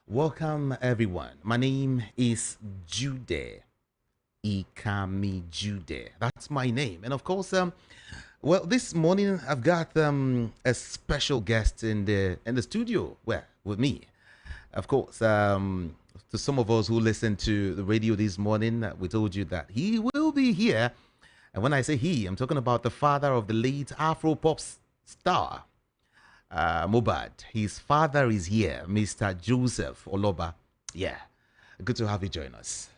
Welcome, everyone. My name is Jude. Ikami Jude. That's my name. And of course, well, this morning I've got a special guest in the studio. Well, with me, of course. To some of us who listened to the radio this morning, we told you that he will be here. And when I say he, I'm talking about the father of the late Afro pop star, Mohbad. His father is here, Mr. Joseph Oloba. Yeah, good to have you join us.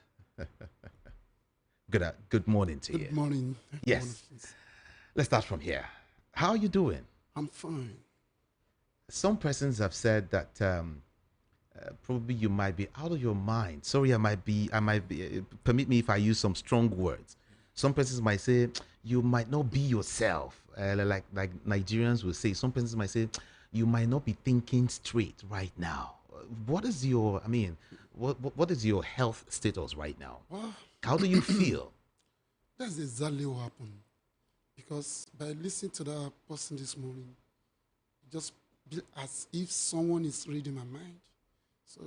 Good morning to you. Good morning. Yes, let's start from here. How are you doing? I'm fine. Some persons have said that probably you might be out of your mind. Sorry, I might be. Permit me if I use some strong words. Some persons might say you might not be yourself, like Nigerians will say. Some persons might say you might not be thinking straight right now. What is your? I mean, what is your health status right now? Well, How do you feel? that's exactly what happened. Because by listening to that person this morning, it just be as if someone is reading my mind. So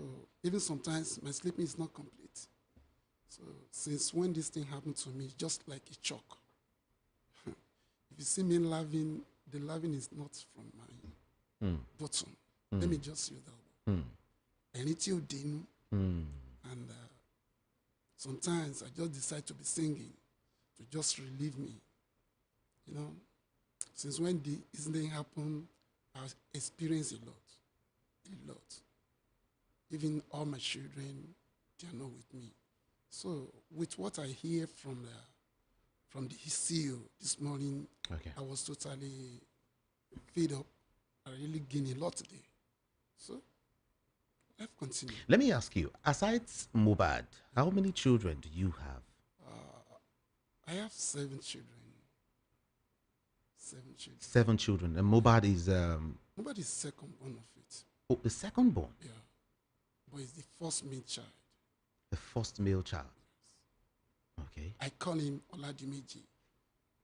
even sometimes my sleeping is not complete. So since when this thing happened to me, it's just like a shock. If you see me laughing, the laughing is not from my bottom. Let me just use that word. And it's you, Dinu. And sometimes I just decide to be singing to just relieve me. You know, since when this thing happened, I've experienced a lot. Even all my children, they are not with me. So with what I hear from the CEO this morning, Okay. I was totally fed up. I really gained a lot today. So life continues. Let me ask you. Aside Mubad, how many children do you have? I have 7 children. 7 children. 7 children. And Mubad is Nobody's second born of it. the second born, Yeah. But it's the first male child. the first male child. Okay. I call him Oladimeji.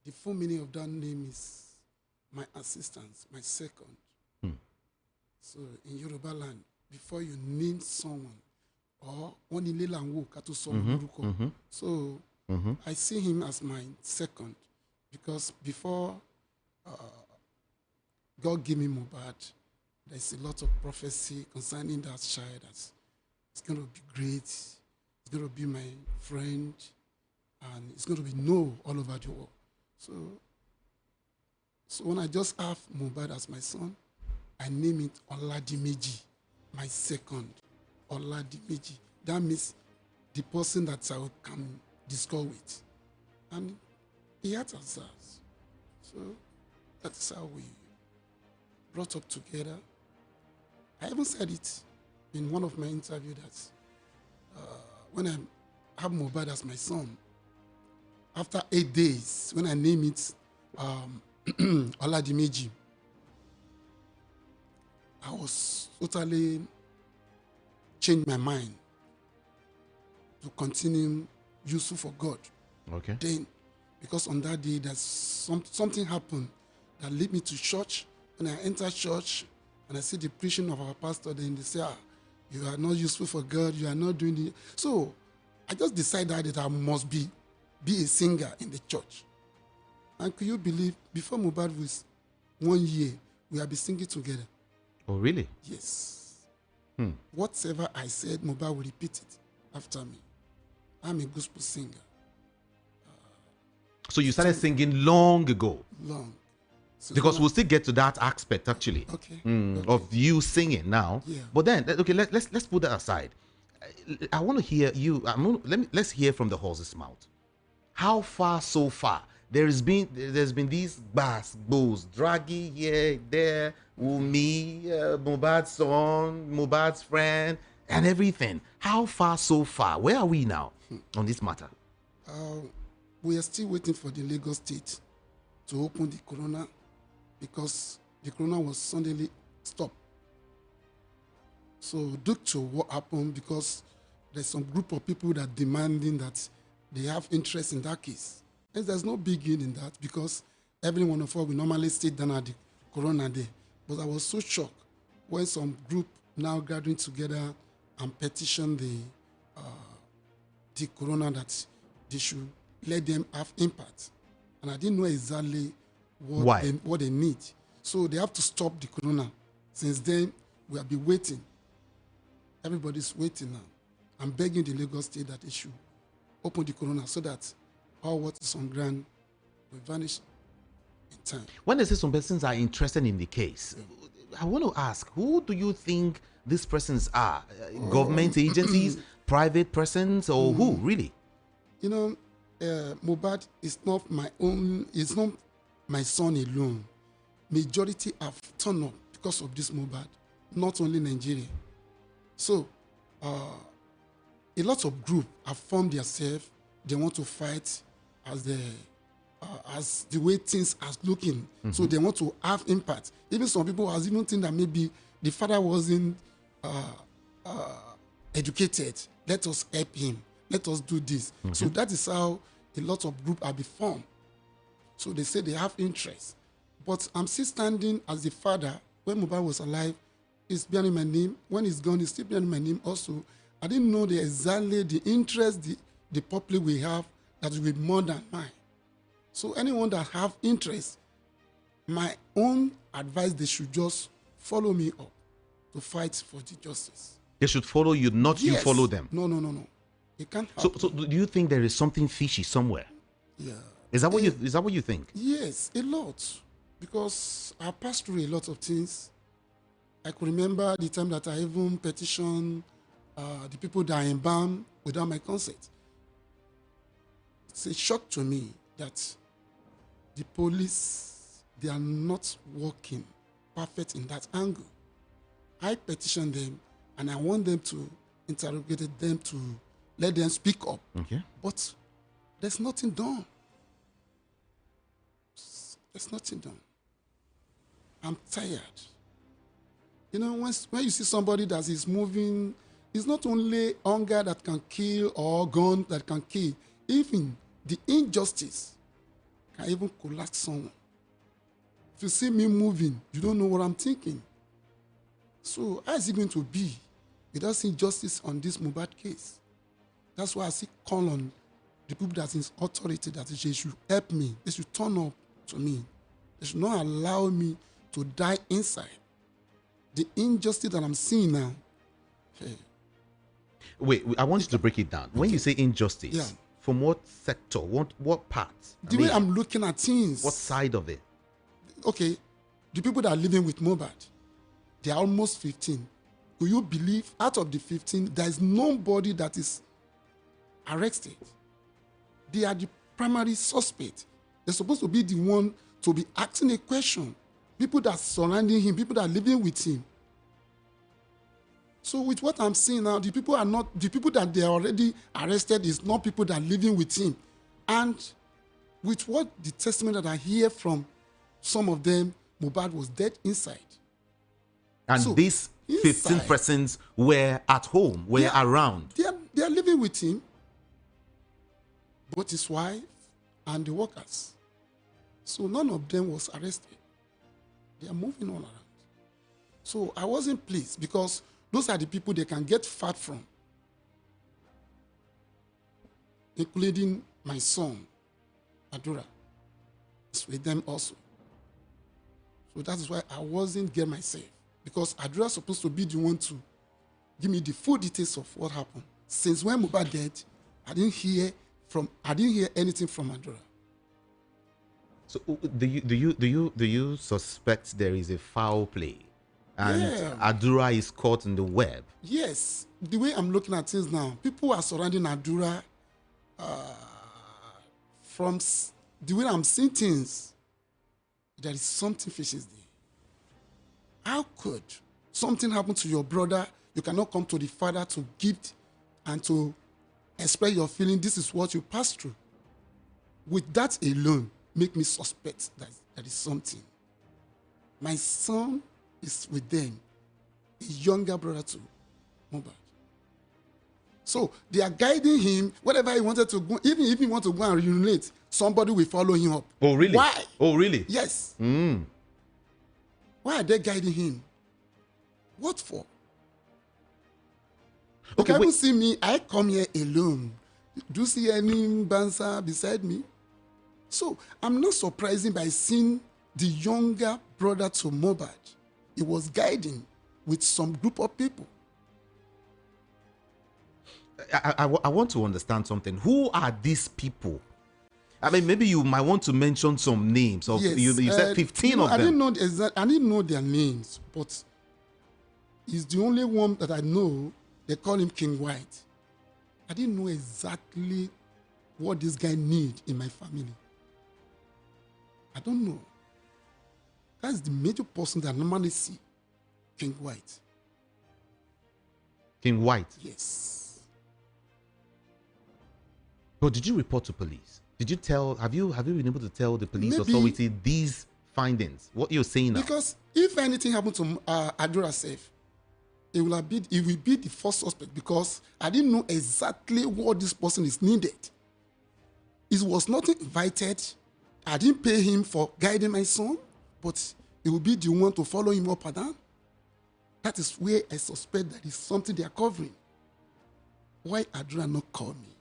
The full meaning of that name is my assistant, my second. Hmm. So in Yoruba land, before you name someone, or onile lanwo kato somo So I see him as my second because before God gave me Mohbad, there's a lot of prophecy concerning that child that it's going to be great, it's going to be my friend, and it's going to be known all over the world. So when I just have Mohbad as my son, I name it Oladimeji, my second, Oladimeji. That means the person that I can discuss with. And he had us. So that's how we brought up together. I even said it in one of my interviews that when I have Mohbad as my son, after 8 days, when I name it Oladimeji, I was totally changed my mind to continue useful for God. Okay. Then, because on that day, there's something happened that led me to church. When I enter church and I see the preaching of our pastor, then they say, you are not useful for God, you are not doing it. So I just decided that I must be a singer in the church. And could you believe, before Mohbad was 1 year, we have been singing together. Oh, really? Yes. Whatever I said, Mohbad will repeat it after me. I'm a gospel singer. So you started singing long ago, Long. So because we'll still get to that aspect actually. Okay. Of you singing now. Yeah. But then, okay, let's put that aside. I want to hear you. Let's hear from the horse's mouth. How far so far? There's been these bows dragging here, there, Wunmi, Mohbad's son, Mohbad's friend, and everything. How far so far? Where are we now on this matter? We are still waiting for the Lagos state to open the corona because the corona was suddenly stopped. So due to what happened, because there's some group of people that demanding that they have interest in that case. And there's no big deal in that because every one of us will normally sit down at the corona day. But I was so shocked when some group now gathering together and petition the corona that they should let them have impact. And I didn't know exactly Why? what they need. So they have to stop the corona. Since then, we have been waiting. Everybody's waiting now. I'm begging the Lagos State that they should open the corona so that all what is on ground will vanish in time. When they say some persons are interested in the case, I want to ask, who do you think these persons are? Government agencies, private persons, or who, really? You know, Mohbad is not my own, it's not my son alone. Majority have turned up because of this Mohbad, not only Nigeria. So, a lot of groups have formed themselves. They want to fight as the way things are looking. So they want to have impact. Even some people has even think that maybe the father wasn't educated. Let us help him. Let us do this. So that is how a lot of groups are formed. So they say they have interest. But I'm still standing as the father. When Mohbad was alive, he's bearing my name. When he's gone, he's still bearing my name also. I didn't know exactly the interest the public will have that will be more than mine. So anyone that have interest, my own advice, they should just follow me up to fight for the justice. They should follow you, not you follow them. No. It can't happen. So do you think there is something fishy somewhere? Yeah. Is that what you think? Yes, a lot. Because I passed through a lot of things. I could remember the time that I even petitioned the people that are embalmed without my consent. It's a shock to me that the police, they are not working perfect in that angle. I petitioned them and I want them to interrogate them, to let them speak up. Okay. But there's nothing done. There's nothing done. I'm tired. You know, when you see somebody that is moving, it's not only hunger that can kill or gun that can kill. Even the injustice can even collapse someone. If you see me moving, you don't know what I'm thinking. So how is it going to be without seeing justice on this Mohbad case? That's why I see call on the people that is authority that they should help me. They should turn up to me. They should not allow me to die inside. The injustice that I'm seeing now. Hey. Wait, I want you to break it down. When you say injustice, Yeah. from what sector, what part? The way I'm looking at things. What side of it? Okay, the people that are living with Mohbad, they are almost 15. Will you believe out of the 15, there is nobody that is arrested? They are the primary suspect. They're supposed to be the one to be asking a question. People that are surrounding him, people that are living with him. So with what I'm seeing now, the people that they are already arrested is not people that are living with him. And with what the testimony that I hear from some of them, Mohbad was dead inside. And So, these 15 inside, persons were at home, were around. They are living with him, both his wife and the workers. So none of them was arrested. They are moving all around. So I wasn't pleased because those are the people they can get fat from, including my son, Adura. It's with them also. So that's why I wasn't get myself, because Adura is supposed to be the one to give me the full details of what happened. Since when Mohbad died, I didn't hear anything from Adura. So do you suspect there is a foul play, and Adura is caught in the web? Yes, the way I'm looking at things now, people are surrounding Adura. From the way I'm seeing things, there is something fishy there. How could something happen to your brother? You cannot come to the father to give and to express your feeling. This is what you passed through. With that alone, make me suspect that there is something. My son is with them, a younger brother to Mohbad. So they are guiding him. Whatever he wanted to go, even if he wants to go and urinate, somebody will follow him up. Oh, really? Why? Oh, really? Yes. Mm. Why are they guiding him? What for? You Okay, can even wait. see me, I come here alone. Do you see any bouncer beside me? So I'm not surprising by seeing the younger brother to Mohbad. He was guiding with some group of people. I want to understand something. Who are these people? I mean, maybe you might want to mention some names of Yes, you said 15 of I didn't them. know I didn't know their names, but he's the only one that I know. They call him King White. I didn't know exactly what this guy need in my family. I don't know. That's the major person that I normally see, King White. King White. Yes. But did you report to police? Did you tell, have you been able to tell the police Maybe authority these findings? What you're saying now? because if anything happened to Adura Safe, it will be the first suspect because I didn't know exactly what this person is needed. He was not invited. I didn't pay him for guiding my son, but he will be the one to follow him up and down. That is where I suspect that is something they are covering. Why Adura not call me?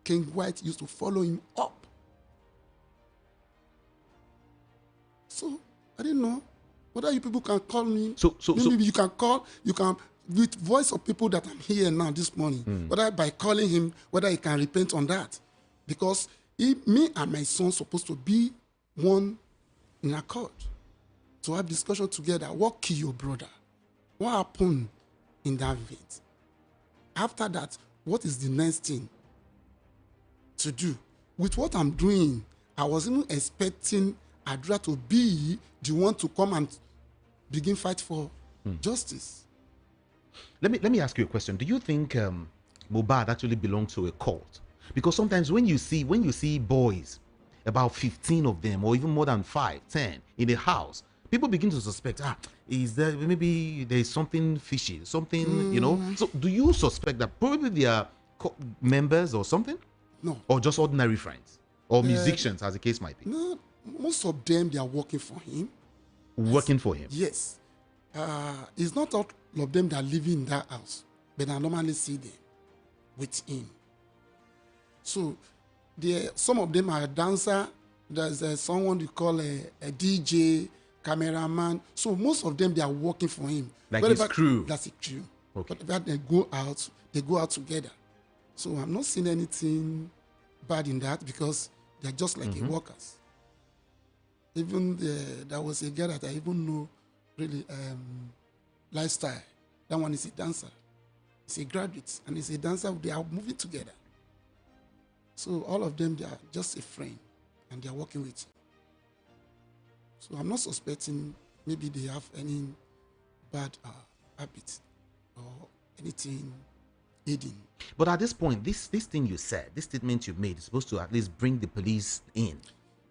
King White used to follow him up. So I didn't know whether you people can call me. Maybe you can call, with voice of people that I'm here now this morning, whether by calling him, whether he can repent on that. Because me and my son supposed to be one in accord, to have discussion together. What killed your brother? What happened in that event? After that, what is the next thing to do? With what I'm doing, I was even expecting Adra to be the one to come and begin fight for justice. Let me ask you a question. Do you think Mohbad actually belonged to a cult? Because sometimes when you see boys, about 15 of them, or even more than 5, 10 in a house, people begin to suspect, is there maybe there's something fishy, something, you know? So do you suspect that probably they are members or something? No. Or just ordinary friends? Or musicians, as the case might be? No, most of them, they are working for him. Working for him? Yes. It's not all of them that live in that house, but I normally see them with him. So some of them are a dancer. There's someone you call a DJ, cameraman. So most of them, they are working for him. Like his crew? That's a crew. Okay. Whenever they go out together. So I'm not seeing anything bad in that because they're just like workers. Even there was a girl that I even know, really, lifestyle. That one is a dancer. He's a graduate and he's a dancer. They are moving together. So all of them, they are just a friend and they are working with him. So I'm not suspecting maybe they have any bad habit or anything aiding. But at this point, this thing you said, this statement you made is supposed to at least bring the police in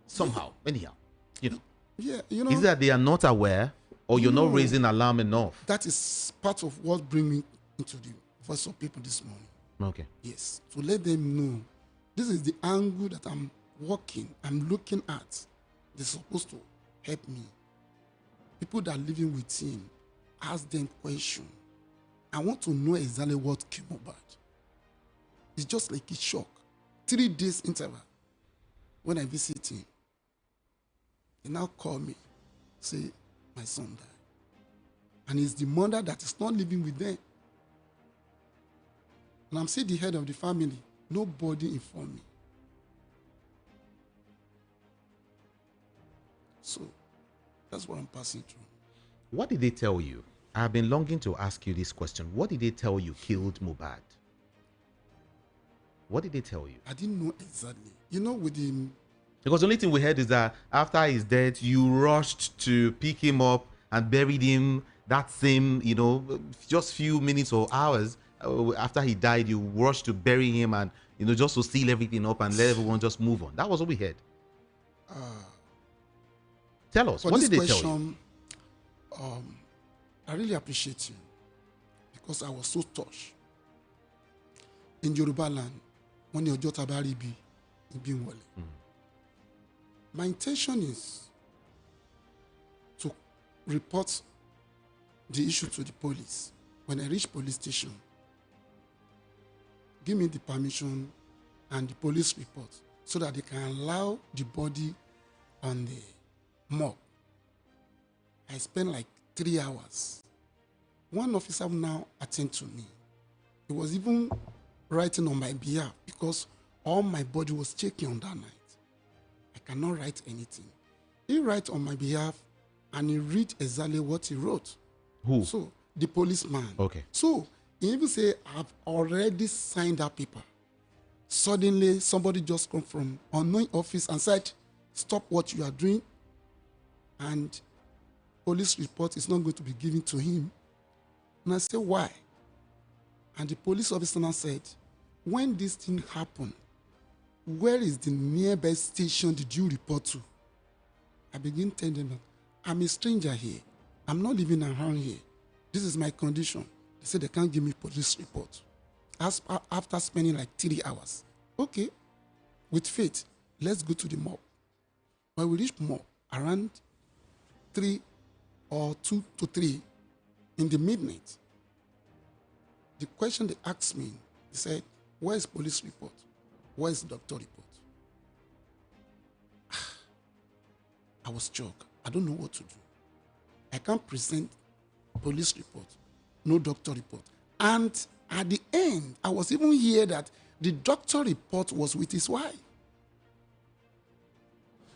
somehow, anyhow, you know. Yeah, you know. Is that they are not aware or you're not raising alarm enough? That is part of what brings me into the voice of people this morning. Okay. Yes, to let them know this is the angle that I'm looking at. They're supposed to help me. People that are living with him, ask them questions. I want to know exactly what came about. It's just like a shock. 3 days interval. When I visit him, he now call me, say, my son died. And it's the mother that is not living with them. And I'm still the head of the family. Nobody informed me. So that's what I'm passing through. What did they tell you? I've been longing to ask you this question. What did they tell you killed Mohbad? What did they tell you? I didn't know exactly. You know, with him. Because the only thing we heard is that after his death, you rushed to pick him up and buried him that same, you know, just few minutes or hours after he died, you rushed to bury him and, you know, just to seal everything up and let everyone just move on. That was what we heard. Tell us, what did they tell you? I really appreciate you because I was so touched. In Yoruba land, when your daughter bari bi, being well. My intention is to report the issue to the police. When I reach police station, give me the permission and the police report so that they can allow the body on the morgue. I spent like 3 hours. One officer now attend to me. He was even writing on my behalf because all my body was shaking on that night. I cannot write anything. He write on my behalf and he read exactly what he wrote. Who? So the policeman. Okay. So he even say, I've already signed that paper. Suddenly somebody just come from unknown office and said, stop what you are doing, and police report is not going to be given to him. And I said, why? And the police officer now said, when this thing happened, where is the nearby station did you report to? I begin telling them that I'm a stranger here. I'm not living around here. This is my condition. They said they can't give me police report. After spending like 3 hours. Okay, with faith, let's go to the mob. When we reach mob around 3 or 2 to 3 in the midnight, the question they asked me, they said, where is police report? Where is doctor report? I was shocked. I don't know what to do. I can't present police report, no doctor report. And at the end, I was even hear that the doctor report was with his wife.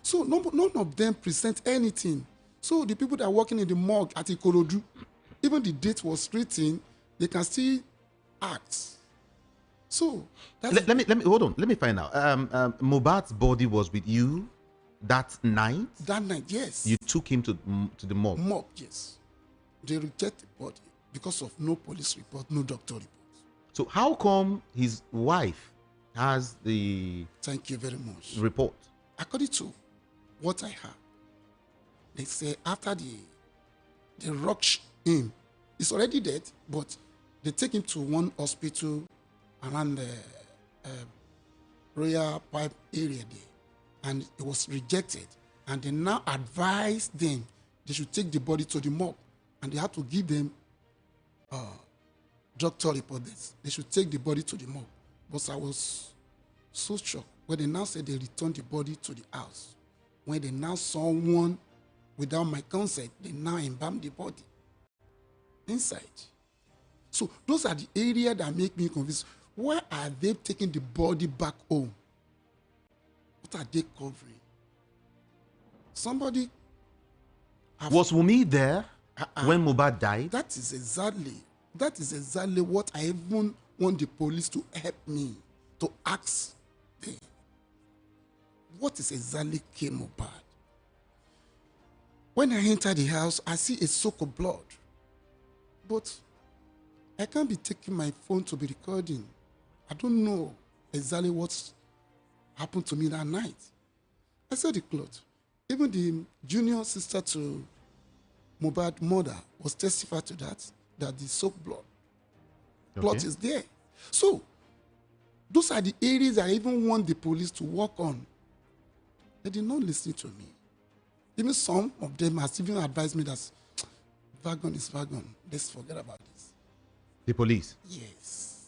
So none of them present anything. So the people that are working in the morgue at Ikorodu, even the date was written, they can still act. So let me hold on. Let me find out. Mohbad's body was with you that night. That night, yes. You took him to the morgue. Morgue, yes. They reject the body because of no police report, no doctor report. So how come his wife has the Thank you very much. report? According to what I heard, they say after they rush him, he's already dead, but they take him to one hospital around the Royal Pipe area there, and it was rejected. And they now advise them they should take the body to the morgue, and they have to give them doctor report. They should take the body to the morgue. But I was so shocked when they now said they returned the body to the house. When they now saw one without my consent, they now embalmed the body inside. So those are the areas that make me confused. Why are they taking the body back home? What are they covering? Somebody Was Wunmi there when Mohbad died? That is exactly what I even want the police to help me to ask them. What is exactly came Mohbad? When I enter the house, I see a soak of blood. But I can't be taking my phone to be recording. I don't know exactly what happened to me that night. I saw the cloth. Even the junior sister to Mohbad's mother was testified to that the soaked blood. Blood is there. So, those are the areas I even want the police to work on. They did not listen to me. Even some of them has even advised me that wagon is wagon. Let's forget about this. The police? Yes.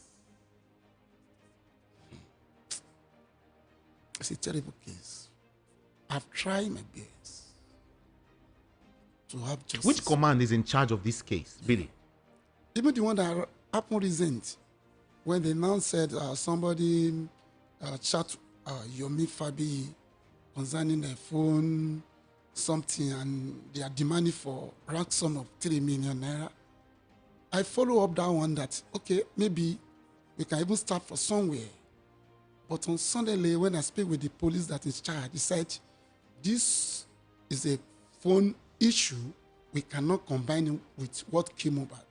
It's a terrible case. I've tried my best to have justice. Which command is in charge of this case, Billy? Even the one that happened recent, when they now said somebody chat Yomi Fabi concerning a phone, something, and they are demanding for ransom of 3 million naira. I follow up that one that, okay, maybe we can even start from somewhere. But on Sunday, when I speak with the police that is charged, he said, this is a phone issue. We cannot combine it with what came about.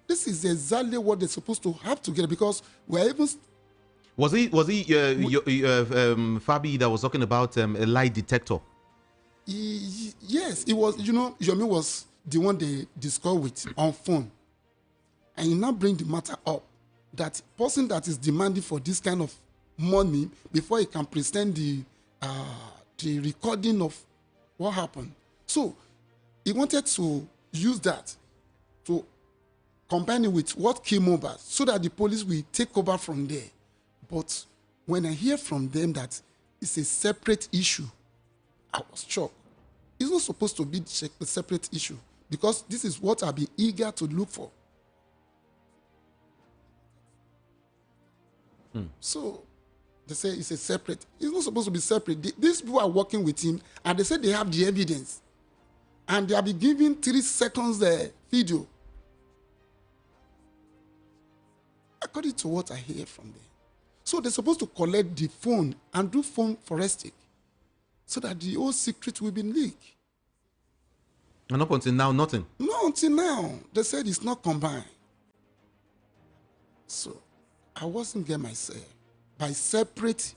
This is exactly what they're supposed to have together, because we're even... Was he Fabi that was talking about a lie detector? Yes, it was, Yomi was the one they discussed with on phone. And you now bring the matter up that person that is demanding for this kind of money before he can present the recording of what happened. So he wanted to use that to combine it with what came over so that the police will take over from there. But when I hear from them that it's a separate issue, I was shocked. It's not supposed to be a separate issue because this is what I've been eager to look for. So they say it's a separate. It's not supposed to be separate. These people are working with him and they say they have the evidence. And they have been given 3 seconds video. According to what I hear from them. So they're supposed to collect the phone and do phone forensic so that the whole secret will be leaked. And up until now, nothing. No, until now. They said it's not combined. So I wasn't getting myself. By separate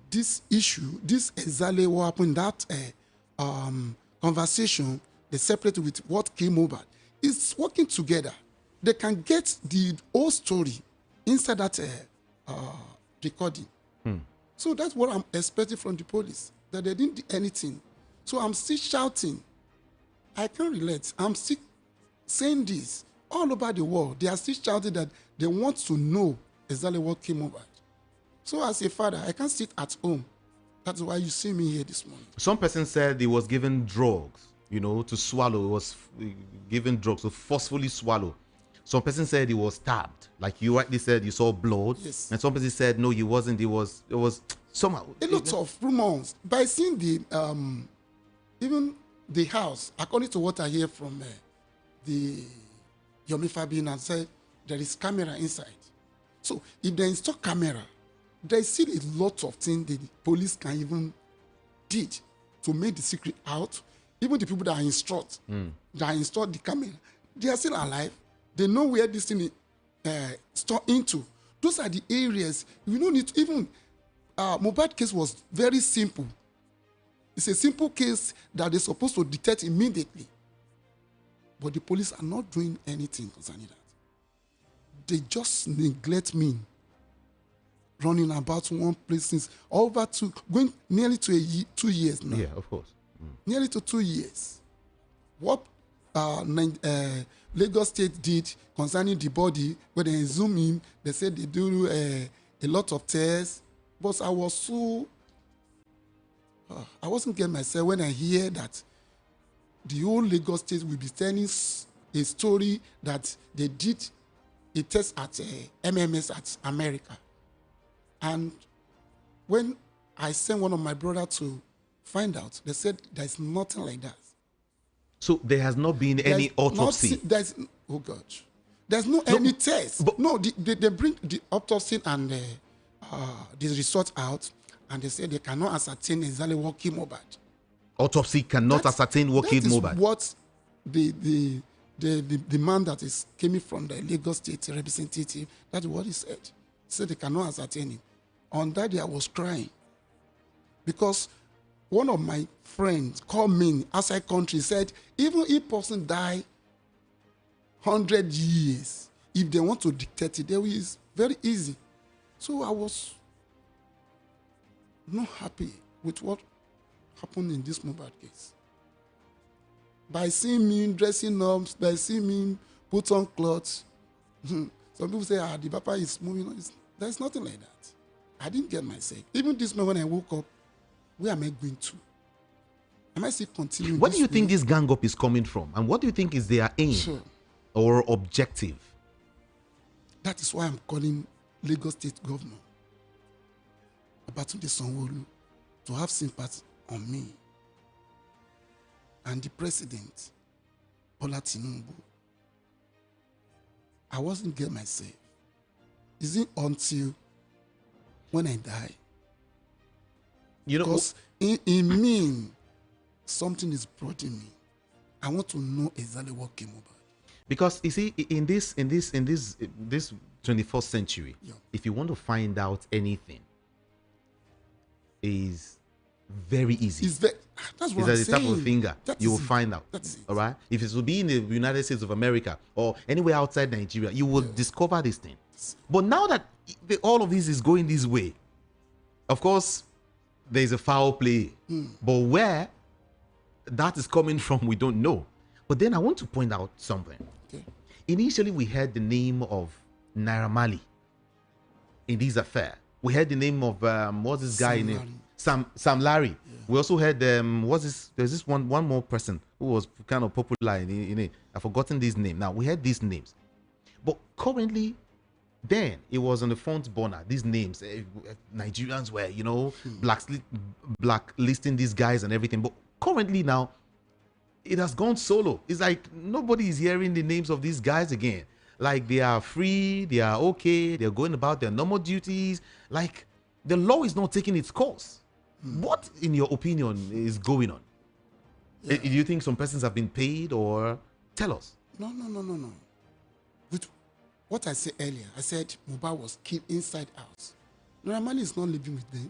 this issue, this exactly what happened, that conversation, they separate with what came over. It's working together. They can get the whole story inside that recording. So that's what I'm expecting from the police, that they didn't do anything. So I'm still shouting. I can't relate. I'm still saying this all over the world. They are still shouting that they want to know exactly what came over. So as a father, I can't sit at home. That's why you see me here this morning. Some person said he was given drugs, to swallow. He was given drugs to forcefully swallow. Some person said he was stabbed. Like you rightly said, you saw blood. Yes. And some person said, no, he wasn't. It was somehow. A lot of rumors. By seeing the, even the house, according to what I hear from the Yomi Fabian, and said there is camera inside. So if they install camera, there is still a lot of things the police can even did to make the secret out. Even the people that are installed the camera, they are still alive. They know where this thing is stored into. Those are the areas we don't need to even. Mohbad case was very simple. It's a simple case that they're supposed to detect immediately. But the police are not doing anything concerning that. They just neglect me. Running about one place since going nearly to 2 years now. Yeah, of course. Nearly to 2 years. What Lagos State did concerning the body, when they zoom in, they said they do a lot of tests. But I was so, I wasn't getting myself when I hear that the whole Lagos State will be telling a story that they did a test at MMS at America. And when I sent one of my brothers to find out, they said there's nothing like that. So there has not been any autopsy? Oh God. There's any test. But, no, they bring the autopsy and the result out, and they say they cannot ascertain exactly what came Mohbad. Autopsy cannot ascertain what killed Mohbad? What the man that is coming from the Lagos State representative, that's what he said. He said they cannot ascertain it. On that day, I was crying because one of my friends called me outside country, said, even if person die 100 years, if they want to dictate it, it's very easy. So I was not happy with what happened in this Mohbad case. By seeing me dressing up, by seeing me put on clothes, some people say, the papa is moving on. There's nothing like that. I didn't get myself. Even this morning when I woke up, where am I going to? Am I still continuing? Where do you think this gang up is coming from? And what do you think is their aim or objective? That is why I'm calling Lagos State Governor Babatunde Sanwo-Olu to have sympathy on me and the President, Bola Tinubu. I wasn't getting myself. Is it until when I die? Because in me, something is prodding me. I want to know exactly what came over. Because you see, in this 21st century, if you want to find out anything, is very easy. That's what I'm saying. It's at the tap of a finger. You will find out. That's it. All right. If it will be in the United States of America or anywhere outside Nigeria, you will discover this thing. But now that all of this is going this way, of course, there is a foul play. But where that is coming from, we don't know. But then I want to point out something. Okay. initially we heard the name of Naira Marley in this affair. We heard the name of what's this guy Sam name? Larry. Sam Larry. We also heard what's this? There's this one more person who was kind of popular in it. I've forgotten this name. Now we heard these names, but currently, then it was on the front burner. These names, Nigerians were blacklisting these guys and everything. But currently now, it has gone solo. It's like nobody is hearing the names of these guys again. Like they are free, they are okay, they're going about their normal duties. Like the law is not taking its course. What, in your opinion, is going on? Yeah. Do you think some persons have been paid, or tell us? No. With what I said earlier, I said Mohbad was killed inside house. Naira Marley is not living with them,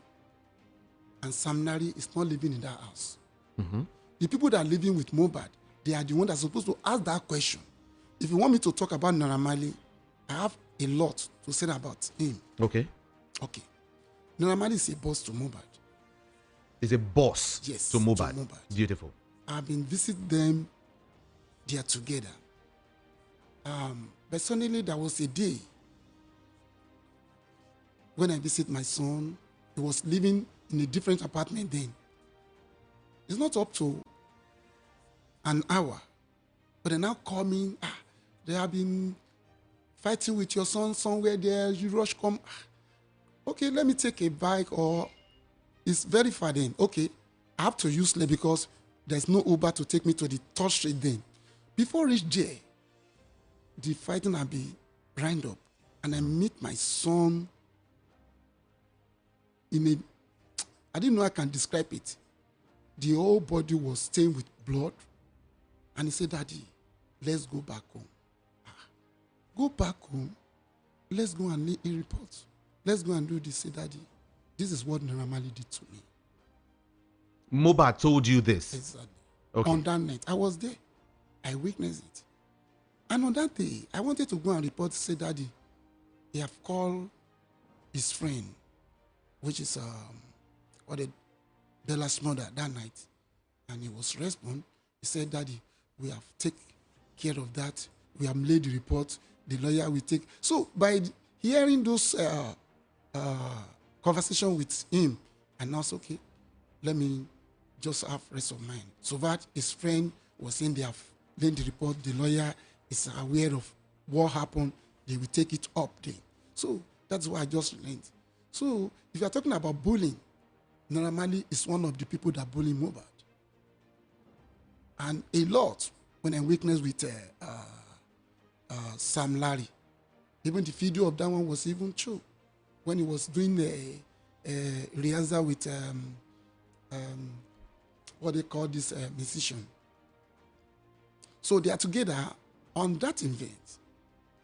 and Sam Larry is not living in that house. The people that are living with Mohbad, they are the ones that are supposed to ask that question. If you want me to talk about Naira Marley, I have a lot to say about him. Okay. Okay. Naira Marley is a boss to Mohbad. Is a boss, Yes, to Mohbad. to Mohbad. Beautiful. I've been visiting them. They are together. But suddenly there was a day when I visit my son. He was living in a different apartment then. It's not up to an hour, but they now call me. They have been fighting with your son somewhere there. You rush come. Okay, let me take a bike, or it's very far then. Okay, I have to use Sled because there's no Uber to take me to the third street then. Before I reach there, the fighting had been round up, and I meet my son in a, I didn't know I can describe it. The whole body was stained with blood, and he said, "Daddy, let's go back home." Go back home? Let's go and lay a report. Let's go and do this. Say, "Daddy, this is what Naira Marley did to me." Mohbad told you this. Exactly. Okay. On that night, I was there. I witnessed it. And on that day, I wanted to go and report, say, "Daddy, he have called his friend, which is Bella's mother that night." And he was respond. He said, "Daddy, we have taken care of that. We have laid the report. The lawyer will take." So by hearing those conversation with him, and also, okay, let me just have rest of mind. So that his friend was saying they have laid the report. The lawyer is aware of what happened. They will take it up there. So that's why I just learned. So if you are talking about bullying, Naira Marley is one of the people that bully Mohbad. And a lot when I witnessed with Sam Larry. Even the video of that one was even true. When he was doing a rehearsal with what they call this musician. So they are together on that event.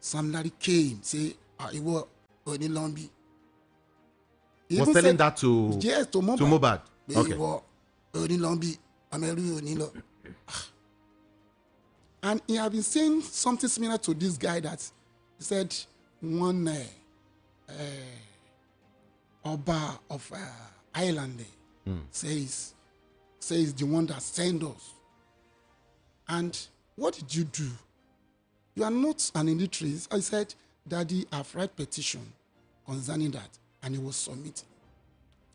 Sam Larry came, say, "I will only Lombi." Was telling that to yes, to Mohbad. To Mohbad. Okay. And he had been saying something similar to this guy that he said one Oba of Ireland says the one that sent us. And what did you do? You are not an illiterate. I said, "Daddy, I've write petition concerning that," and he was submitting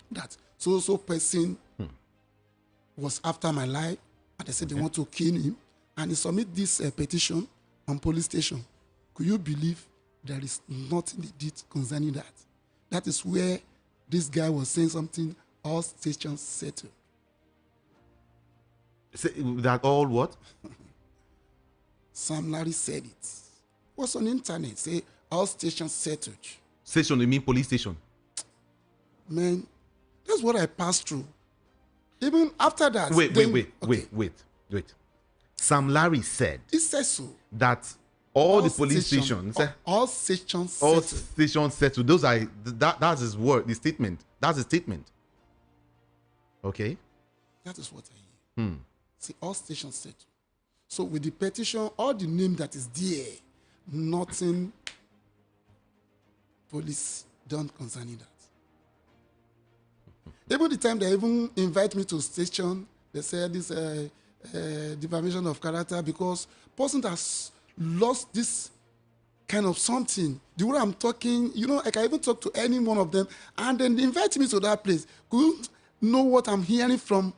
that so person was after my life, and they said they want to kill him, and he submit this petition on police station. Could you believe there is nothing they did concerning that? That is where this guy was saying something, all stations settled. That all what? Sam Larry said it. Was on the internet, say all stations settled. Station, you mean police station? Man, that's what I passed through. Even after that. Wait. Sam Larry said He said so. that all the police stations, all stations all settled. stations settled. Those are that's his word, the statement. That's the statement. Okay. That is what I hear. See, all stations settled. So with the petition, all the name that is there, nothing police done concerning that. Even the time they even invite me to station, they say this defamation of character because person that lost this kind of something. The way I'm talking, I can even talk to any one of them, and then they invite me to that place. Could you know what I'm hearing from?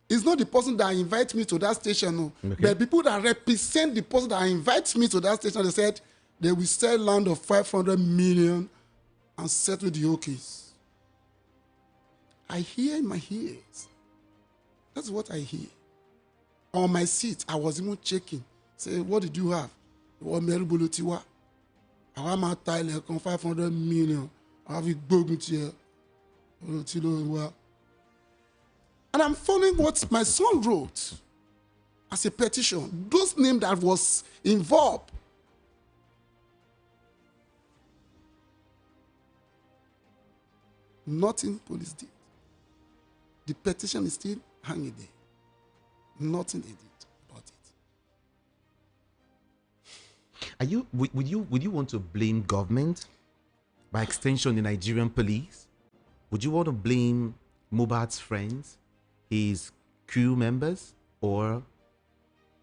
It's not the person that invites me to that station, no. Okay. The people that represent the person that invites me to that station, they said they will sell land of 500 million and settle the whole case. I hear in my ears. That's what I hear. On my seat, I was even checking. Say, what did you have? What Meribolotiwa? I have my tile 500 million. I have it booked here. And I'm following what my son wrote as a petition. Those names that was involved. Nothing police did. The petition is still hanging there. Nothing they did about it. Are you would you want to blame government, by extension the Nigerian police? Would you want to blame Mohbad's friends, his crew members, or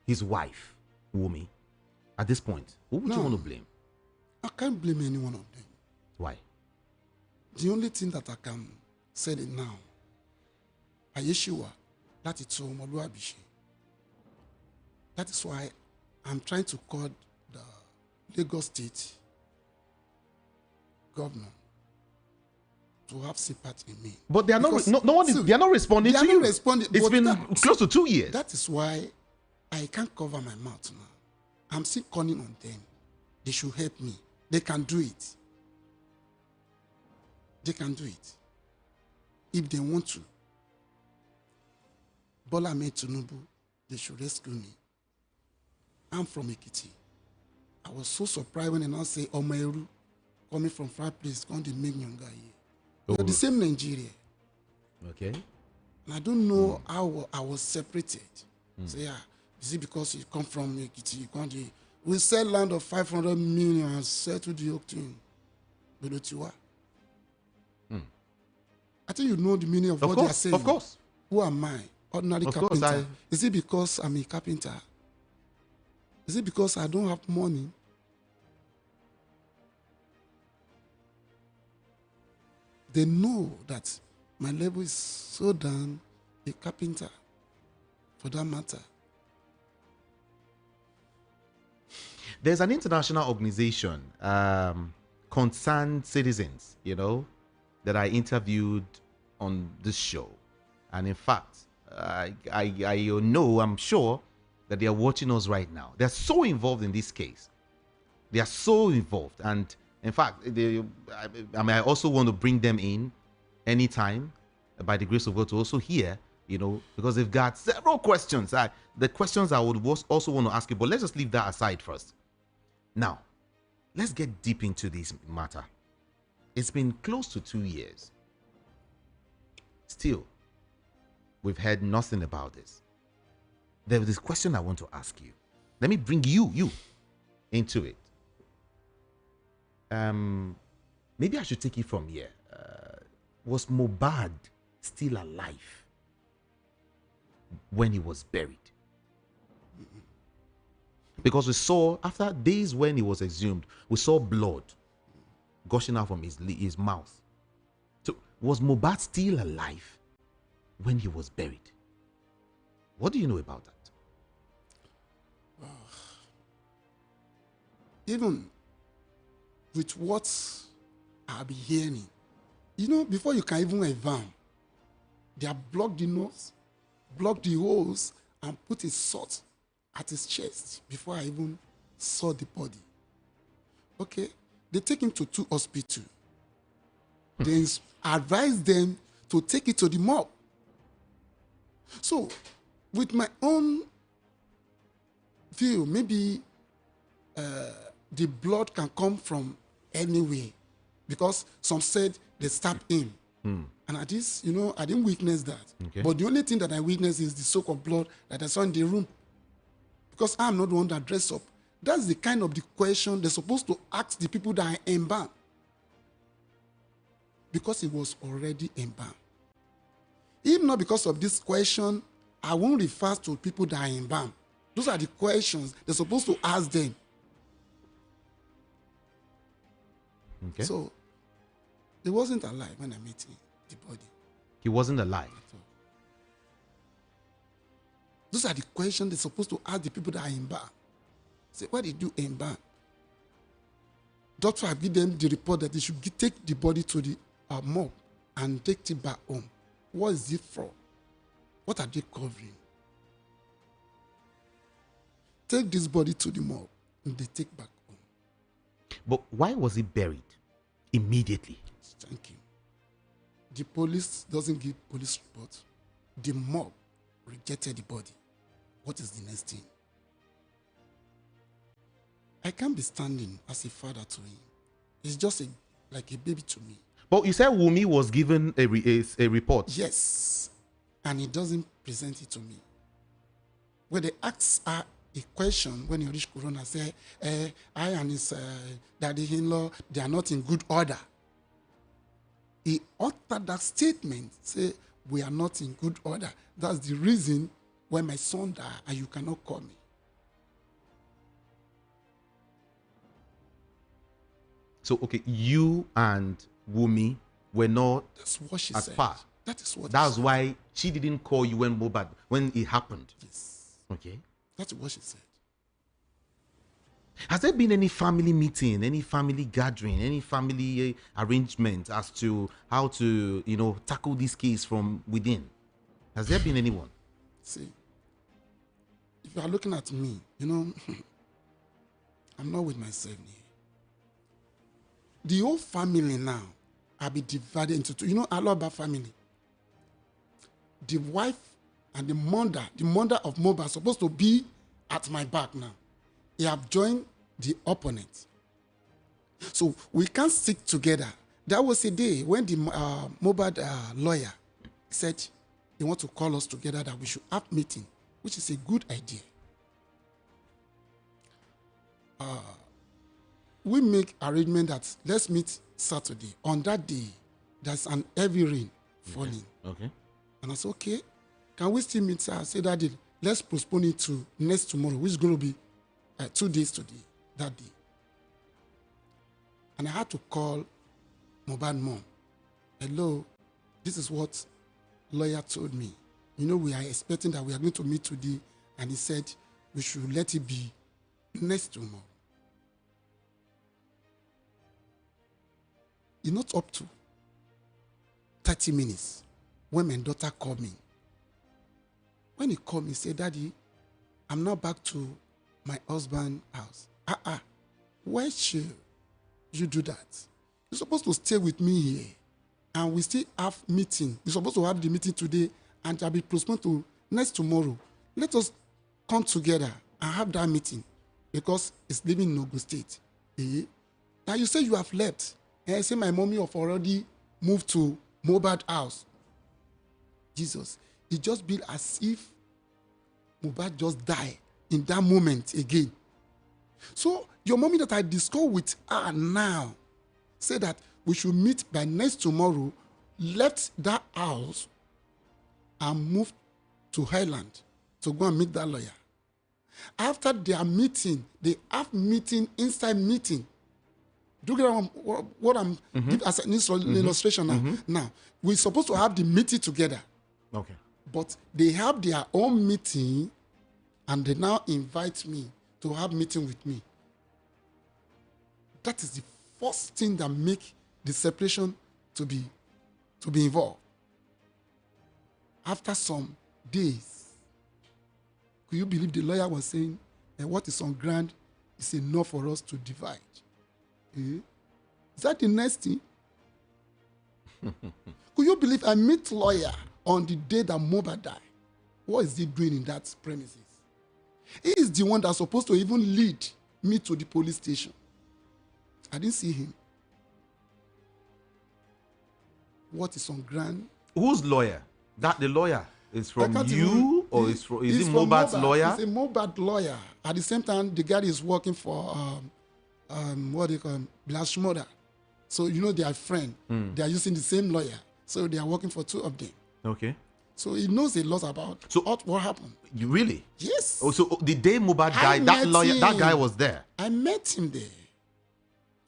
his wife, Wunmi? At this point, who would you want to blame? I can't blame any one of them. Why? The only thing that I can say it now, Ayeshiwa, that is Omoluabishi. That is why I'm trying to call the Lagos State governor to have sympathy in me. But they are not. No one is. They are not responding to you. They are not responding. It's been close to 2 years. That is why I can't cover my mouth now. I'm still calling on them. They should help me. They can do it. They can do it if they want to. Bola Ahmed Tinubu, they should rescue me. I'm from Ekiti. I was so surprised when they now say Omeru, coming from far place, going to make younger here. We're the same Nigeria. Okay. And I don't know how I was separated. So yeah, is it because you come from Ekiti? We sell land of 500 million and settle the whole thing. Belotiwa. I think you know the meaning of what they are saying. Of course. Who am I? Ordinary Of carpenter. course, Is it because I'm a carpenter? Is it because I don't have money? They know that my level is so down, a carpenter, for that matter. There's an international organization, Concerned Citizens, that I interviewed on this show. And in fact, I'm sure that they are watching us right now. They're so involved in this case. They are so involved. And in fact, I also want to bring them in anytime, by the grace of God, to also hear, because they've got several questions. The questions I would also want to ask you, but let's just leave that aside first. Now, let's get deep into this matter. It's been close to 2 years. Still, we've heard nothing about this. There's this question I want to ask you. Let me bring you into it. Maybe I should take it from here. Was Mohbad still alive when he was buried? Because we saw, after days when he was exhumed, we saw blood gushing out from his mouth. So, was Mohbad still alive when he was buried? What do you know about that? Even with what I've been hearing, before you can even examine, they have blocked the nose, blocked the holes, and put a salt at his chest before I even saw the body. Okay, they take him to 2 hospitals. They advise them to take it to the morgue. So, with my own view, maybe the blood can come from anywhere, because some said they stabbed him. And at this, I didn't witness that. Okay. But the only thing that I witnessed is the soak of blood that I saw in the room. Because I'm not the one that dressed up. That's the kind of the question they're supposed to ask the people that are embalmed. Because it was already embalmed. If not because of this question, I won't refer to people that are embalmed. Those are the questions they're supposed to ask them. Okay. So he wasn't alive when I met him, the body. He wasn't alive. So those are the questions they're supposed to ask the people that are in bar. Say, what did you embalm? Doctor have given them the report that they should take the body to the morgue and take it back home. What is it for? What are they covering? Take this body to the morgue and they take back home. But why was he buried immediately? Thank you. The police doesn't give police report. The mob rejected the body. What is the next thing? I can't be standing as a father to him. He's just like a baby to me. But you said Wunmi was given a report. Yes. And he doesn't present it to me. When they ask her a question, when he reached Corona, say, I and his daddy-in-law, they are not in good order. He uttered that statement, say, we are not in good order. That's the reason why my son died and you cannot call me. So, okay, you and Wunmi were not That's what she at said. par. That is what That's she why she didn't call you when Mohbad, when it happened. said. Yes. Okay. That's what she said. Has there been any family meeting, any family gathering, any family arrangement as to how to, tackle this case from within? Has there been anyone? See, if you are looking at me, I'm not with myself here. The whole family now will be divided into two. Aloba family. The wife and the mother of Mohbad are supposed to be at my back now. They have joined the opponent. So we can't stick together. There was a day when the Mohbad lawyer said he wants to call us together that we should have meeting, which is a good idea. We make arrangement that let's meet Saturday. On that day, there's an heavy rain falling. Okay. And I said, okay, can we still meet? I said, Daddy, let's postpone it to next tomorrow, which is going to be 2 days today, that day. And I had to call Mohbad mom. Hello, this is what lawyer told me. We are expecting that we are going to meet today. And he said we should let it be next tomorrow. It's not up to 30 minutes when my daughter called me. When he called me, he said, Daddy, I'm now back to my husband's house. Why should you do that? You're supposed to stay with me here. And we still have meeting. We're supposed to have the meeting today and I'll be postponed to next tomorrow. Let us come together and have that meeting because it's living in Ogun State. Now you say you have left. And I say my mommy have already moved to Mohbad house. Jesus, it just be as if Mohbad just died in that moment again. So your mommy that I discussed with her now said that we should meet by next tomorrow, left that house and moved to Highland to go and meet that lawyer. After their meeting, they have meeting inside meeting. Do you get what I'm giving as an illustration now? Now, we're supposed to have the meeting together. Okay. But they have their own meeting and they now invite me to have meeting with me. That is the first thing that make the separation to be involved. After some days, could you believe the lawyer was saying, what is on ground is enough for us to divide? Is that the next thing? Could you believe I meet lawyer on the day that Mohbad died? What is he doing in that premises? He is the one that's supposed to even lead me to the police station. I didn't see him. What is on ground? Whose lawyer? That the lawyer is from you, or is it Mohbad's Mohbad's lawyer? He's a Mohbad lawyer. At the same time, the guy is working for what do you call him? Blast mother. So they are friends. They are using the same lawyer. So they are working for two of them. Okay. So he knows a lot about what happened. You really? Yes. Oh, so the day Mohbad died, that lawyer, that guy was there. I met him there.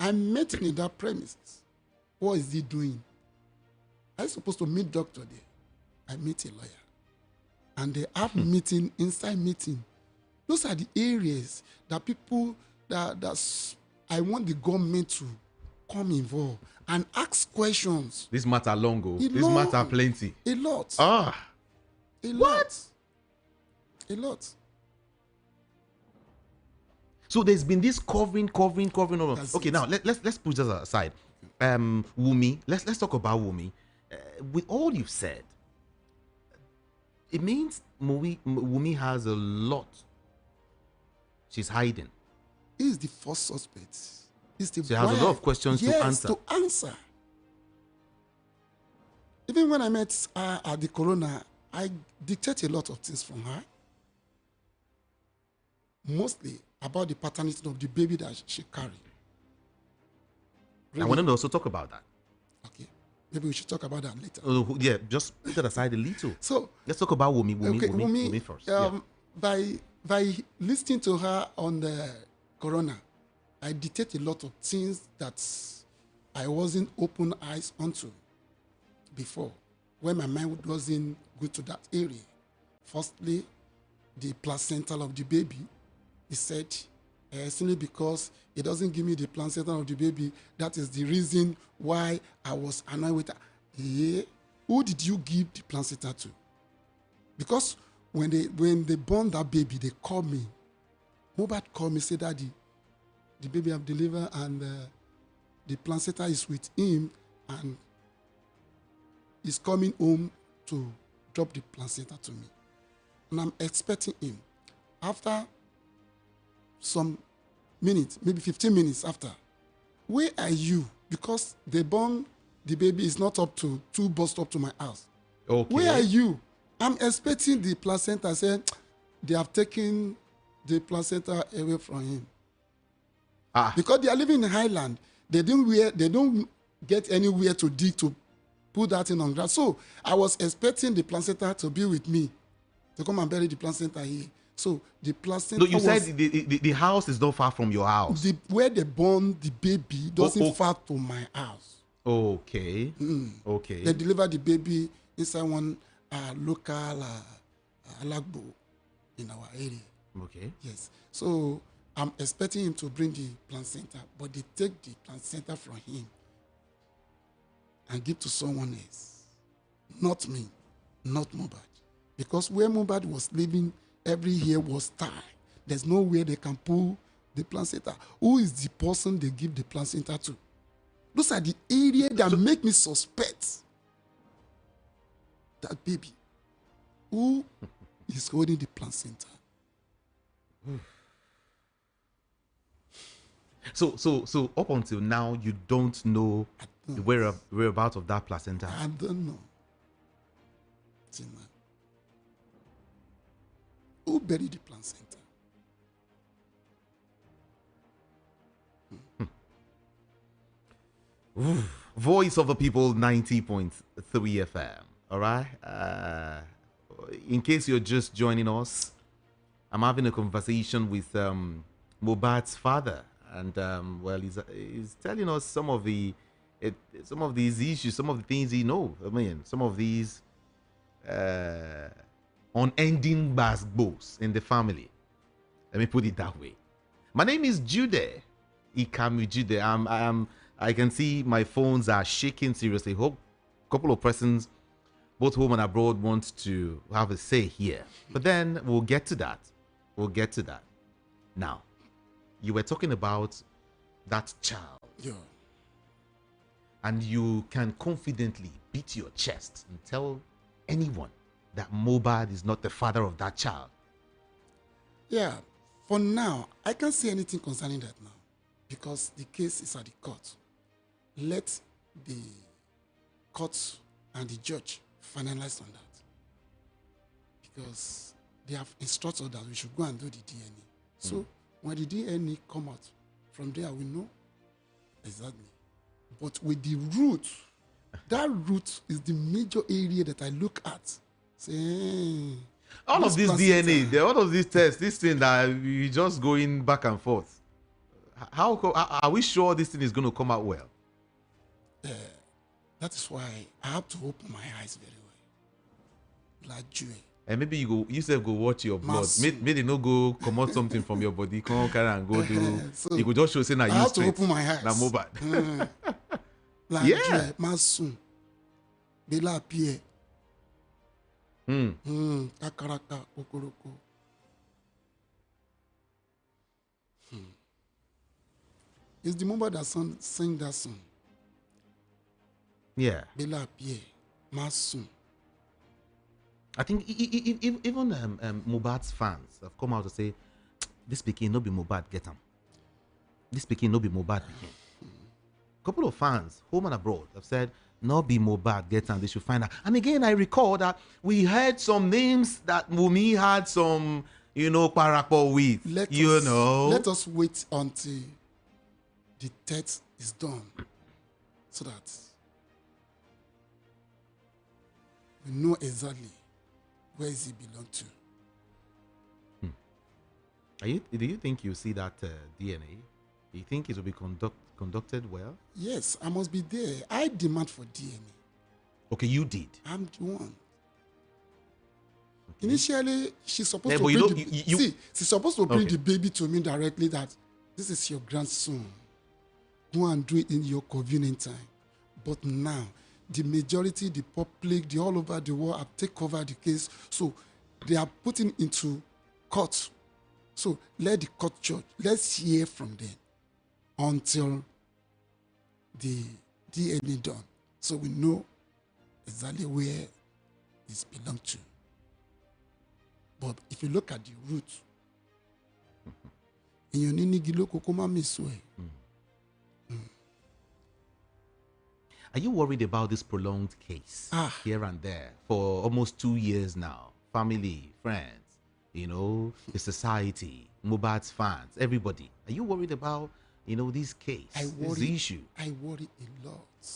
I met him in that premises. What is he doing? I was supposed to meet doctor there. I meet a lawyer. And they have meeting, inside meeting. Those are the areas that people, that I want the government to come involved and ask questions. This matter long ago. This matter plenty. A lot. Ah. A What? lot. A lot. So there's been this covering. That's Okay, it. now let's put this aside. Wunmi, let's talk about Wunmi. With all you've said, it means Wunmi has a lot she's hiding. He is the first suspect. He's the She has a lot of questions to answer. to answer. Even when I met her at the corona, I dictate a lot of things from her. Mostly about the paternity of the baby that she carried. I want to also talk about that. Okay. Maybe we should talk about that later. Yeah, just put that aside a little. So Let's talk about Wunmi. Wunmi first. By listening to her on the corona, I dictate a lot of things that I wasn't open eyes onto before, when my mind wasn't good to that area. Firstly, the placenta of the baby. He said, simply because it doesn't give me the placenta of the baby, that is the reason why I was annoyed with her. Yeah. Who did you give the placenta to? Because when they born that baby, they called me. Mohbad called me, said, Daddy, the baby have delivered and the placenta is with him and he's coming home to drop the placenta to me. And I'm expecting him. After some minutes, maybe 15 minutes after, where are you? Because they born the baby is not up to 2 bus stop to my house. Okay. Where are you? I'm expecting the placenta. I said, they have taken the placenta away from him. Because they are living in the highland. They don't get anywhere to dig to put that in on grass. So I was expecting the placenta to be with me, to come and bury the placenta here. So the placenta. No, you said the house is not far from your house. Where they born the baby doesn't far to my house. Okay. Okay. They deliver the baby inside one local alagbo in our area. Okay. Yes. So I'm expecting him to bring the placenta, but they take the placenta from him and give to someone else. Not me, not Mohbad. Because where Mohbad was living, every hair was tied. There's nowhere they can pull the placenta. Who is the person they give the placenta to? Those are the areas that make me suspect that baby. Who is holding the placenta? So up until now, you don't know the whereabouts of that placenta. I don't know. See, man. Who buried the placenta? Voice of the People 90.3 FM. All right. In case you're just joining us, I'm having a conversation with Mohbad's father, and well, he's telling us some of these issues, some of the things he knows. I mean, some of these unending basketballs in the family. Let me put it that way. My name is Jude. Ikami Jude. I can see my phones are shaking seriously. Hope a couple of persons, both home and abroad, want to have a say here. But then we'll get to that. We'll get to that. Now, you were talking about that child. Yeah. And you can confidently beat your chest and tell anyone that Mohbad is not the father of that child. Yeah. For now, I can't say anything concerning that now because the case is at the court. Let the court and the judge finalize on that because they have instructed that we should go and do the DNA. So when the DNA come out, from there we know exactly. But with the root, that root is the major area that I look at. Say, hey, All of this this placenta. DNA, all of these tests, this thing that we just going back and forth. Are we sure this thing is going to come out well? That is why I have to open my eyes very well. Like you. And maybe you self go watch your blood. Massive. Maybe no go come out something from your body. Come carry and go do. So, You could just show say na I you have to straight. open my eyes. Na Mohbad. Like Yeah. you, Masun. Bela Pierre. Kakaraka, Okoroko. It's the Mohbad that sang that song. Yeah. Bela Pierre. Masun. I think even Mohbad's fans have come out to say, this pikin no be Mohbad get him. This pikin no be Mohbad pikin. Couple of fans, home and abroad, have said, no be Mohbad get him. They should find out. And again, I recall that we heard some names that Wunmi had some, parapo with. Let us wait until the text is done, so that we know exactly where is he belong to. Do you think you see that DNA? Do you think it will be conducted well? Yes, I must be there. I demand for DNA. Okay, you did. I'm the one. Okay. Initially, she's supposed to bring she's supposed to bring the baby to me directly that this is your grandson. Go and do it in your convenient time. But now, the majority, the public, the all over the world have taken over the case. So they are putting into court. So let the court judge. Let's hear from them until the DNA done. So we know exactly where it belongs to. But if you look at the root, are you worried about this prolonged case here and there for almost 2 years now? Family, friends, the society, Mohbad's fans, everybody. Are you worried about, this case, this issue? I worry a lot.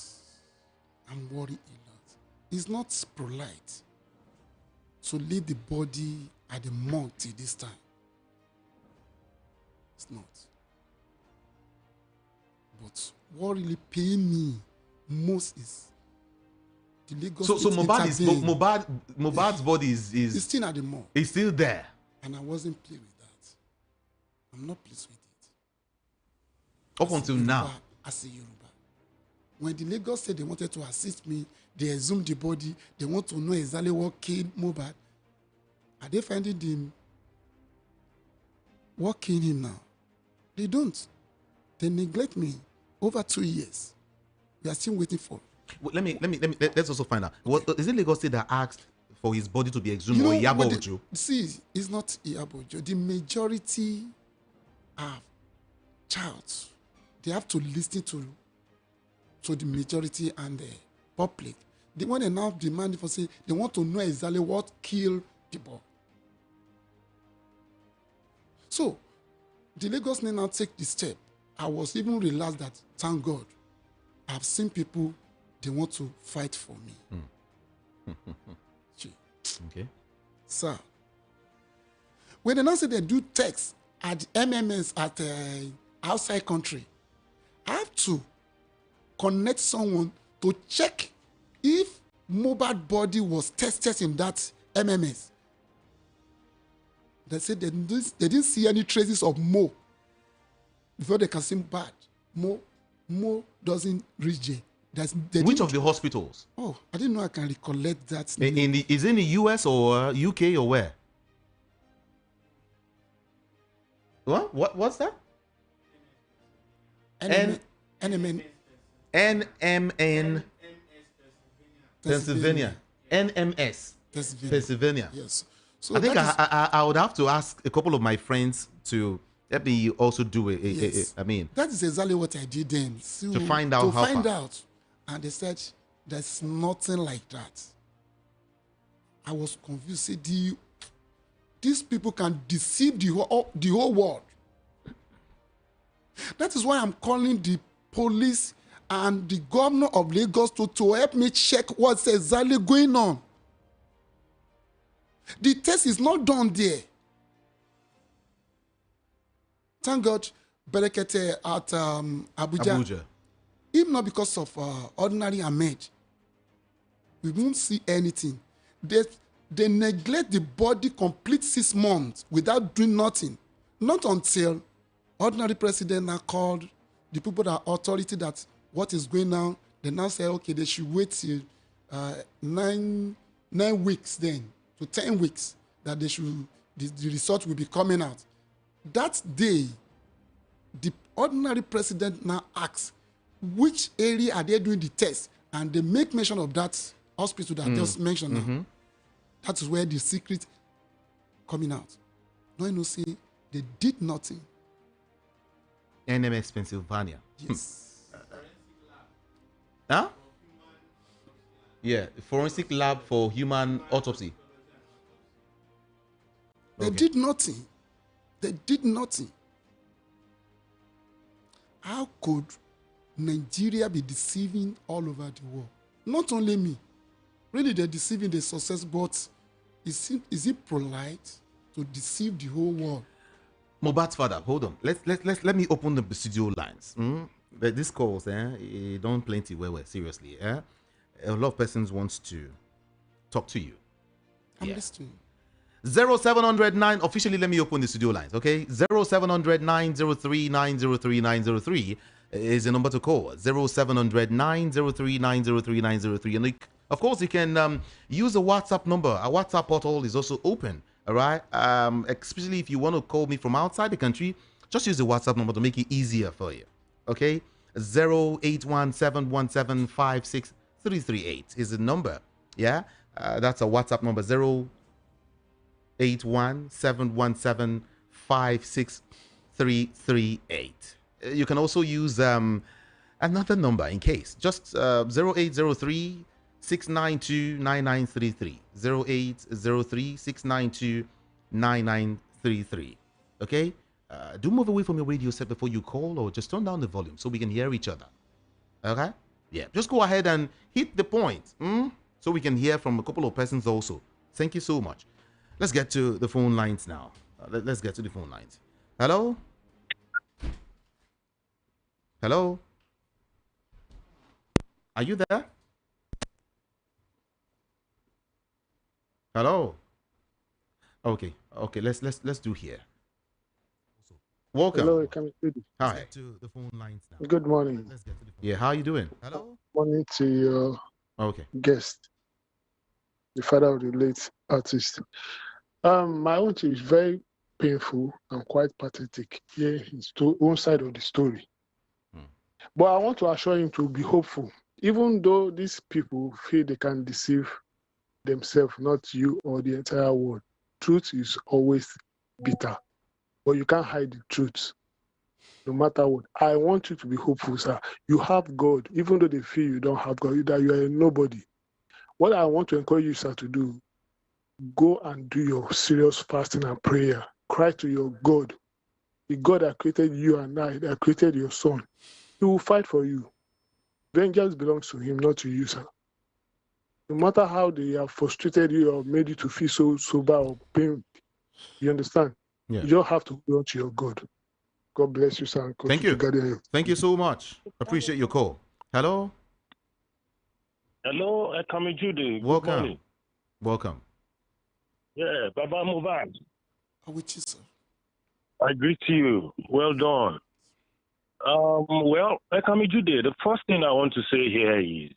I'm worried a lot. It's not polite to leave the body at the morgue till this time. It's not. But what really pains me most is the Lagos. So Mohbad's body is still at the morgue. It's still there. And I wasn't pleased with that. I'm not pleased with it. Up until now. As a Yoruba. When the Lagos said they wanted to assist me, they exhumed the body, they want to know exactly what killed Mohbad. Are they finding him? What killed him now? They don't. They neglect me over 2 years. We are still waiting for. Well, let's also find out. What is it Lagos State that asked for his body to be exhumed or Iyabo Ojo? See, it's not Iyabo Ojo. The majority are childs. They have to listen to the majority and the public. When they now demand for say they want to know exactly what killed the boy. So the Lagos now take the step. I was even realized that, thank God, I've seen people, they want to fight for me. Okay. Sir, when they now say they do text at MMS at outside country, I have to connect someone to check if Mohbad body was tested in that MMS. They said they didn't see any traces of Mo before they can say bad. Mo doesn't reach there. Which of the hospitals? Oh, I didn't know I can recollect that. Is it in the US or UK or where? What's that? NMN. NMN. Pennsylvania. NMS. Pennsylvania. Yes. So I think I would have to ask a couple of my friends to help me also do it. Yes. That is exactly what I did then. So to find out and they said there's nothing like that. I was confused. These people can deceive the whole world. That is why I'm calling the police and the governor of Lagos to help me check what's exactly going on. The test is not done there. Thank God, Berekete at Abuja. If not because of ordinary Ahmed, we won't see anything. They neglect the body complete 6 months without doing nothing. Not until ordinary president now called the people that are authority that what is going on. They now say, okay, they should wait till 9 weeks then to 10 weeks that they should the result will be coming out. That day, the ordinary president now asks which area are they doing the test, and they make mention of that hospital that I just mentioned now. That is where the secret coming out. No, you see, they did nothing. NMS Pennsylvania. Yes. Huh? Yeah, forensic lab for human autopsy. They did nothing. They did nothing. How could Nigeria be deceiving all over the world? Not only me. Really, they're deceiving the success, but is it polite to deceive the whole world? Mohbad's father, hold on. Let me open the studio lines. But this calls, don't plenty well, seriously. A lot of persons wants to talk to you. I'm listening. 0709, officially let me open the studio lines, okay? 0700 903 903 903 is the number to call. 0700 903 903 903. And of course, you can use a WhatsApp number. Our WhatsApp portal is also open, all right? Especially if you want to call me from outside the country, just use the WhatsApp number to make it easier for you, okay? 08171756338 is the number, yeah? That's a WhatsApp number, 08171756338. You can also use another number in case. Just 0803 692 9933. 0803 692 9933. Okay? Do move away from your radio set before you call, or just turn down the volume so we can hear each other. Okay? Yeah. Just go ahead and hit the point. So we can hear from a couple of persons also. Thank you so much. Let's get to the phone lines now. Let's get to the phone lines. Hello? Hello? Are you there? Hello? Okay. Let's do here. Welcome. Hello, Hi. Let's get to the phone lines now. Good morning. Let's get to the phone. Yeah, how are you doing? Hello? Morning to your guest, the father of the late artist. My own is very painful and quite pathetic. Here, his own side of the story. But I want to assure him to be hopeful. Even though these people feel they can deceive themselves, not you or the entire world, truth is always bitter. But you can't hide the truth, no matter what. I want you to be hopeful, sir. You have God, even though they feel you don't have God, that you are a nobody. What I want to encourage you, sir, to do, go and do your serious fasting and prayer. Cry to your God, the God that created you and I, that created your son. He will fight for you. Vengeance belongs to him, not to you, sir. No matter how they have frustrated you or made you to feel so sober or pain, you understand? Yeah. You just have to go to your God. God bless you, sir. Thank you. Thank you so much. Appreciate your call. Hello? Hello, Ekami Jude. Welcome. Good morning. Welcome. Yeah, Baba Mohbad. Which is, sir? I greet you. Well done. Well, Ekami Jude, the first thing I want to say here is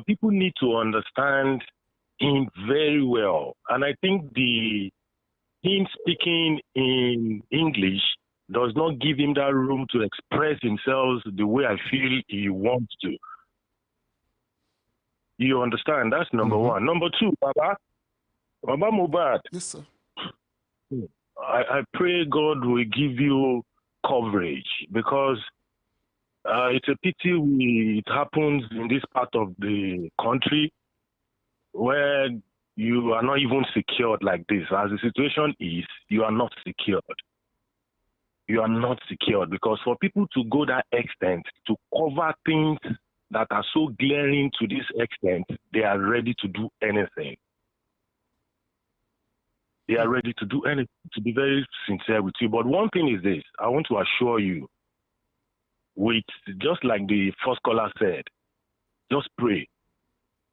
people need to understand him very well. And I think him speaking in English does not give him that room to express himself the way I feel he wants to. You understand? That's number one. Number two, Baba Mohbad. Yes, sir. I pray God will give you coverage, because it's a pity it happens in this part of the country where you are not even secured like this. As the situation is, you are not secured. You are not secured, because for people to go that extent, to cover things that are so glaring to this extent, they are ready to do anything. They are ready to do anything, to be very sincere with you. But one thing is this, I want to assure you, with just like the first caller said, just pray.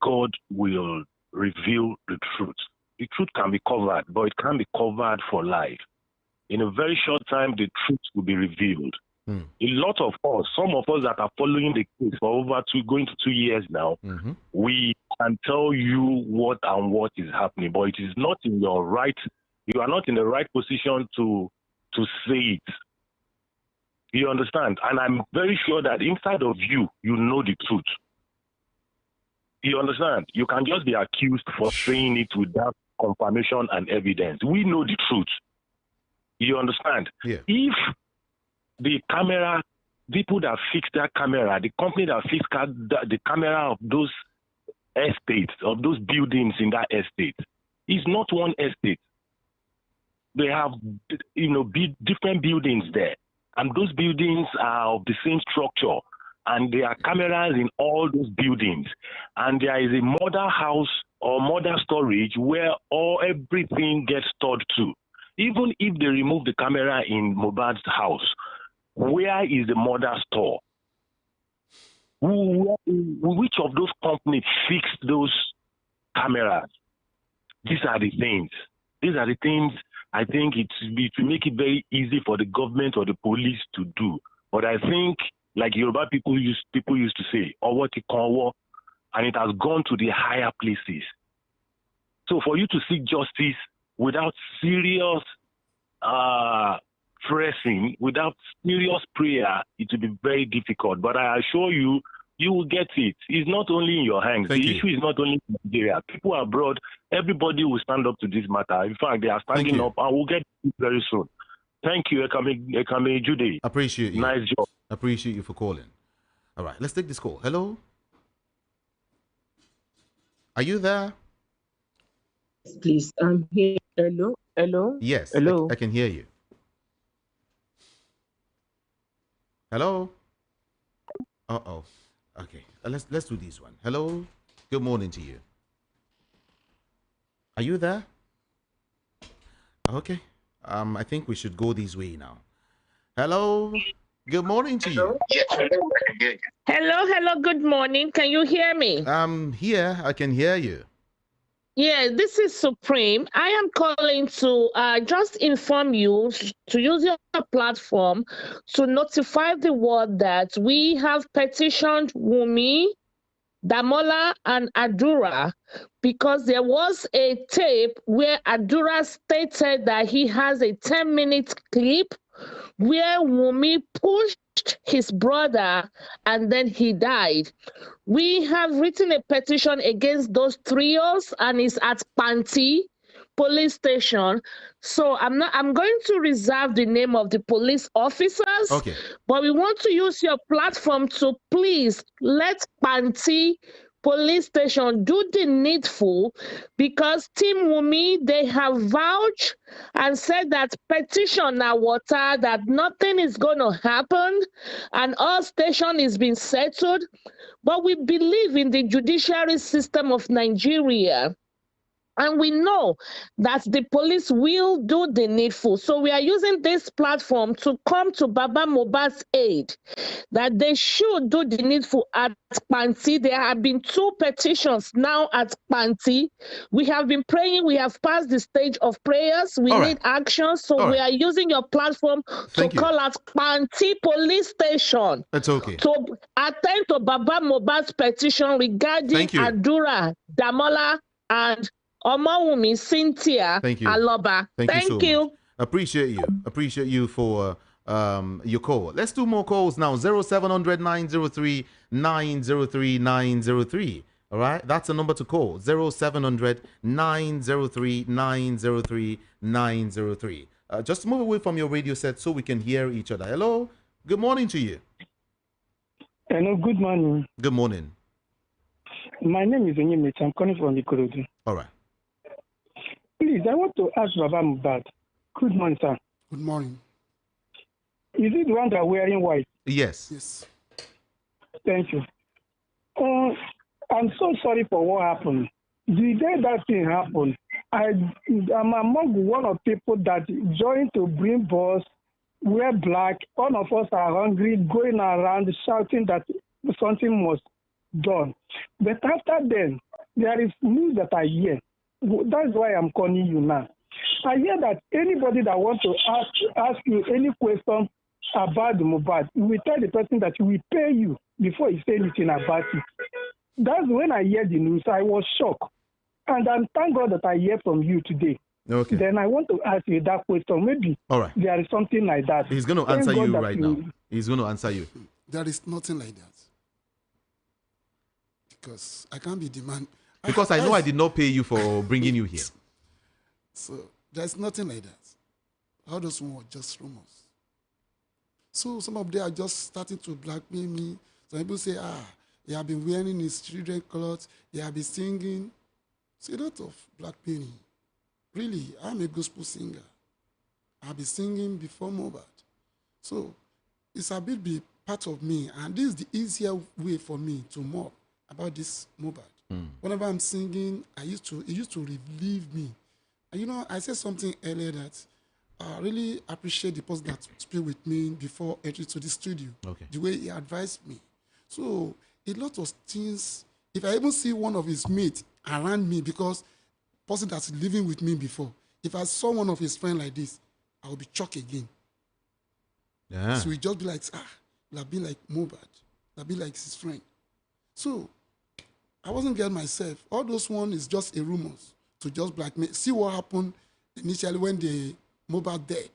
God will reveal the truth. The truth can be covered, but it can't be covered for life. In a very short time, the truth will be revealed. A lot of us, some of us that are following the case for going to 2 years now, we can tell you what is happening, but it is not in your right. You are not in the right position to say it. You understand? And I'm very sure that inside of you, you know the truth. You understand? You can just be accused for saying it without confirmation and evidence. We know the truth. You understand? Yeah. If the camera, people that fix that camera, the company that fix the camera of those estates, of those buildings in that estate, is not one estate. They have, different buildings there. And those buildings are of the same structure. And there are cameras in all those buildings. And there is a mother house or mother storage where everything gets stored to. Even if they remove the camera in Mohbad's house, where is the mother store? Which of those companies fixed those cameras? These are the things. These are the things I think it will make it very easy for the government or the police to do. But I think, like Yoruba people used to say, and it has gone to the higher places. So for you to seek justice without serious pressing, without serious prayer, it will be very difficult. But I assure you, you will get it. It's not only in your hands. The issue is not only in Nigeria. People abroad, everybody will stand up to this matter. In fact, they are standing up, and we'll get it very soon. Thank you, Ekame Jude. Appreciate you. Nice job. Appreciate you for calling. All right, let's take this call. Hello? Are you there? Please, I'm here. Hello? Hello? Yes, hello. I can hear you. Hello? Uh-oh. Okay, let's do this one. Hello? Good morning to you. Are you there? Okay. I think we should go this way now. Hello? Good morning to you. Hello, good morning. Can you hear me? Here, I can hear you. Yeah, this is Supreme. I am calling to just inform you to use your platform to notify the world that we have petitioned Wunmi, Damola, and Adura because there was a tape where Adura stated that he has a 10-minute clip where Wunmi pushed his brother and then he died. We have written a petition against those trios and it's at Panti police station. So I'm going to reserve the name of the police officers. Okay. But we want to use your platform to please let Panti police station do the needful because Team Wunmi, they have vouched and said that petition now water, that nothing is going to happen and our station is being settled. But we believe in the judiciary system of Nigeria. And we know that the police will do the needful. So we are using this platform to come to Baba Mohbad's aid, that they should do the needful at Panti. There have been 2 petitions now at Panti. We have been praying. We have passed the stage of prayers. We need action. So we are using your platform to call out Panti police station. That's okay. To attend to Baba Mohbad's petition regarding Adura, Damola, and Wunmi, Cynthia, Aloba. Thank you so much. Appreciate you for your call. Let's do more calls now. 0700 903 903 903. All right, that's the number to call. 0700 903 903 903. Just move away from your radio set so we can hear each other. Hello. Good morning to you. Hello. Good morning. Good morning. My name is Wunmi. I'm calling from Ikorodu. All right. Please, I want to ask Baba Mohbad. Good morning, sir. Good morning. Is it the one that wearing white? Yes. Yes. Thank you. I'm so sorry for what happened. The day that thing happened, I'm among one of people that joined to bring bus, wear black. All of us are hungry, going around shouting that something was done. But after then, there is news that I hear. That's why I'm calling you now. I hear that anybody that wants to ask you any question about the Mohbad, you will tell the person that we pay you before you say anything about it. That's when I hear the news. I was shocked. And I thank God that I hear from you today. Okay. Then I want to ask you that question. Maybe there is something like that. He's going to answer you right now. He's going to answer you. There is nothing like that. Because I can't be demanding. Because I know I did not pay you for bringing you here. So there's nothing like that. All those were just rumors. So some of them are just starting to blackmail me. Some people say, he have been wearing his children's clothes. He have been singing. It's a lot of blackmailing. Really, I'm a gospel singer. I've been singing before Mohbad. So it's a bit be part of me. And this is the easier way for me to mock about this Mohbad. Whenever I'm singing, it used to relieve me. And I said something earlier that I really appreciate the person that spoke with me before entering to the studio. Okay. The way he advised me. So a lot of things, if I even see one of his mates around me, because person that's living with me before, if I saw one of his friends like this, I would be shocked again. Yeah. So we just be like, like be like Mohbad, like be like his friend. So I wasn't getting myself. All those one is just a rumors to just blackmail. See what happened initially when the Mohbad dead.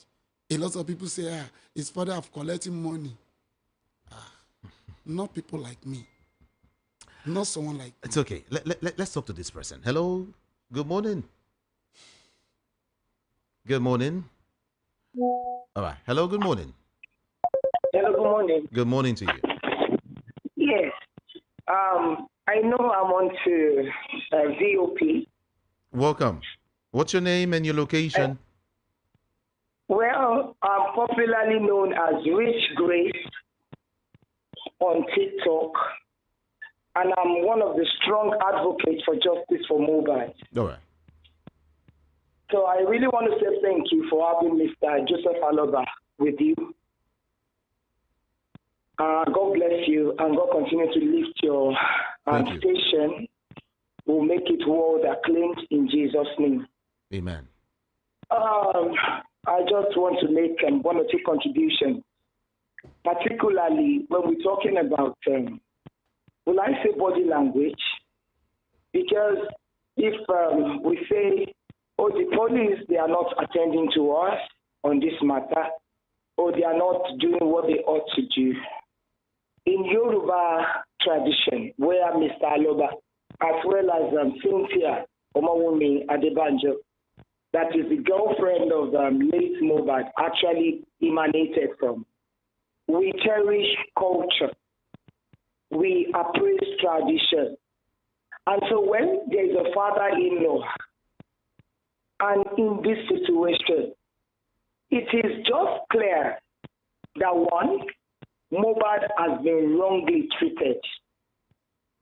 A lot of people say, his father have collecting money. Not people like me. Not someone like me. It's okay. Let's talk to this person. Hello. Good morning. Good morning. All right. Hello. Good morning. Hello. Good morning. Good morning to you. Yes. I know I'm on to VOP. Welcome. What's your name and your location? Well, I'm popularly known as Rich Grace on TikTok, and I'm one of the strong advocates for justice for Mohbad. All right. So I really want to say thank you for having Mr. Joseph Aloba with you. God bless you, and God continue to lift your station. Will make it world acclaimed in Jesus' name. Amen. I just want to make one or two contributions, particularly when we're talking about, will I say body language? Because if we say, the police, they are not attending to us on this matter, or they are not doing what they ought to do. In Yoruba tradition, where Mr. Aloba, as well as Cynthia Wunmi Adebanjo, that is the girlfriend of late Mohbad, actually emanated from. We cherish culture. We appraise tradition. And so when there is a father-in-law, and in this situation, it is just clear that one, Mohbad has been wrongly treated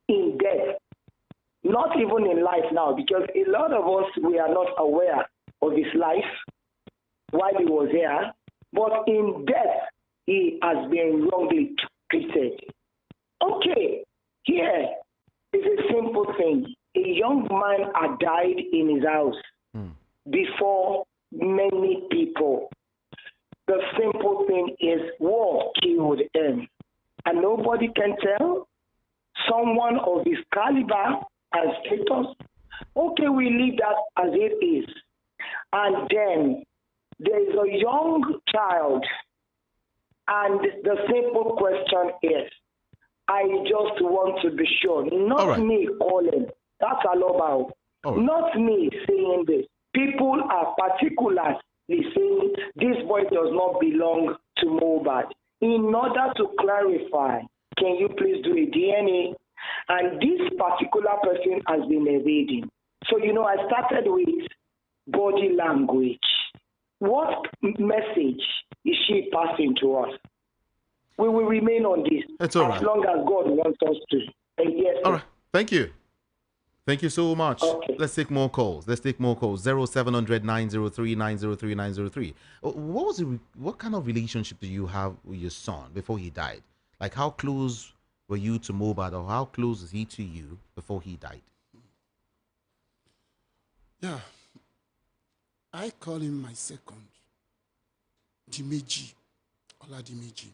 in death. Not even in life now, because a lot of us, we are not aware of his life while he was here, but in death, he has been wrongly treated. Okay, here is a simple thing. A young man had died in his house before many people. The simple thing is war killed him. And nobody can tell someone of his caliber and status, okay, we leave that as it is. And then there is a young child, and the simple question is, I just want to be sure, not me calling, that's Aloba, not me saying this. People are particularly saying this boy does not belong to Mohbad. In order to clarify, can you please do a DNA? And this particular person has been evading. So, I started with body language. What message is she passing to us? We will remain on this That's all as long as God wants us to. And yes, all right. Thank you. Thank you so much. Okay. Let's take more calls. 0700 903 903 903. What kind of relationship do you have with your son before he died? Like, how close were you to Mohbad, or how close is he to you before he died? Yeah. I call him my second, Dimeji, Ola Dimeji.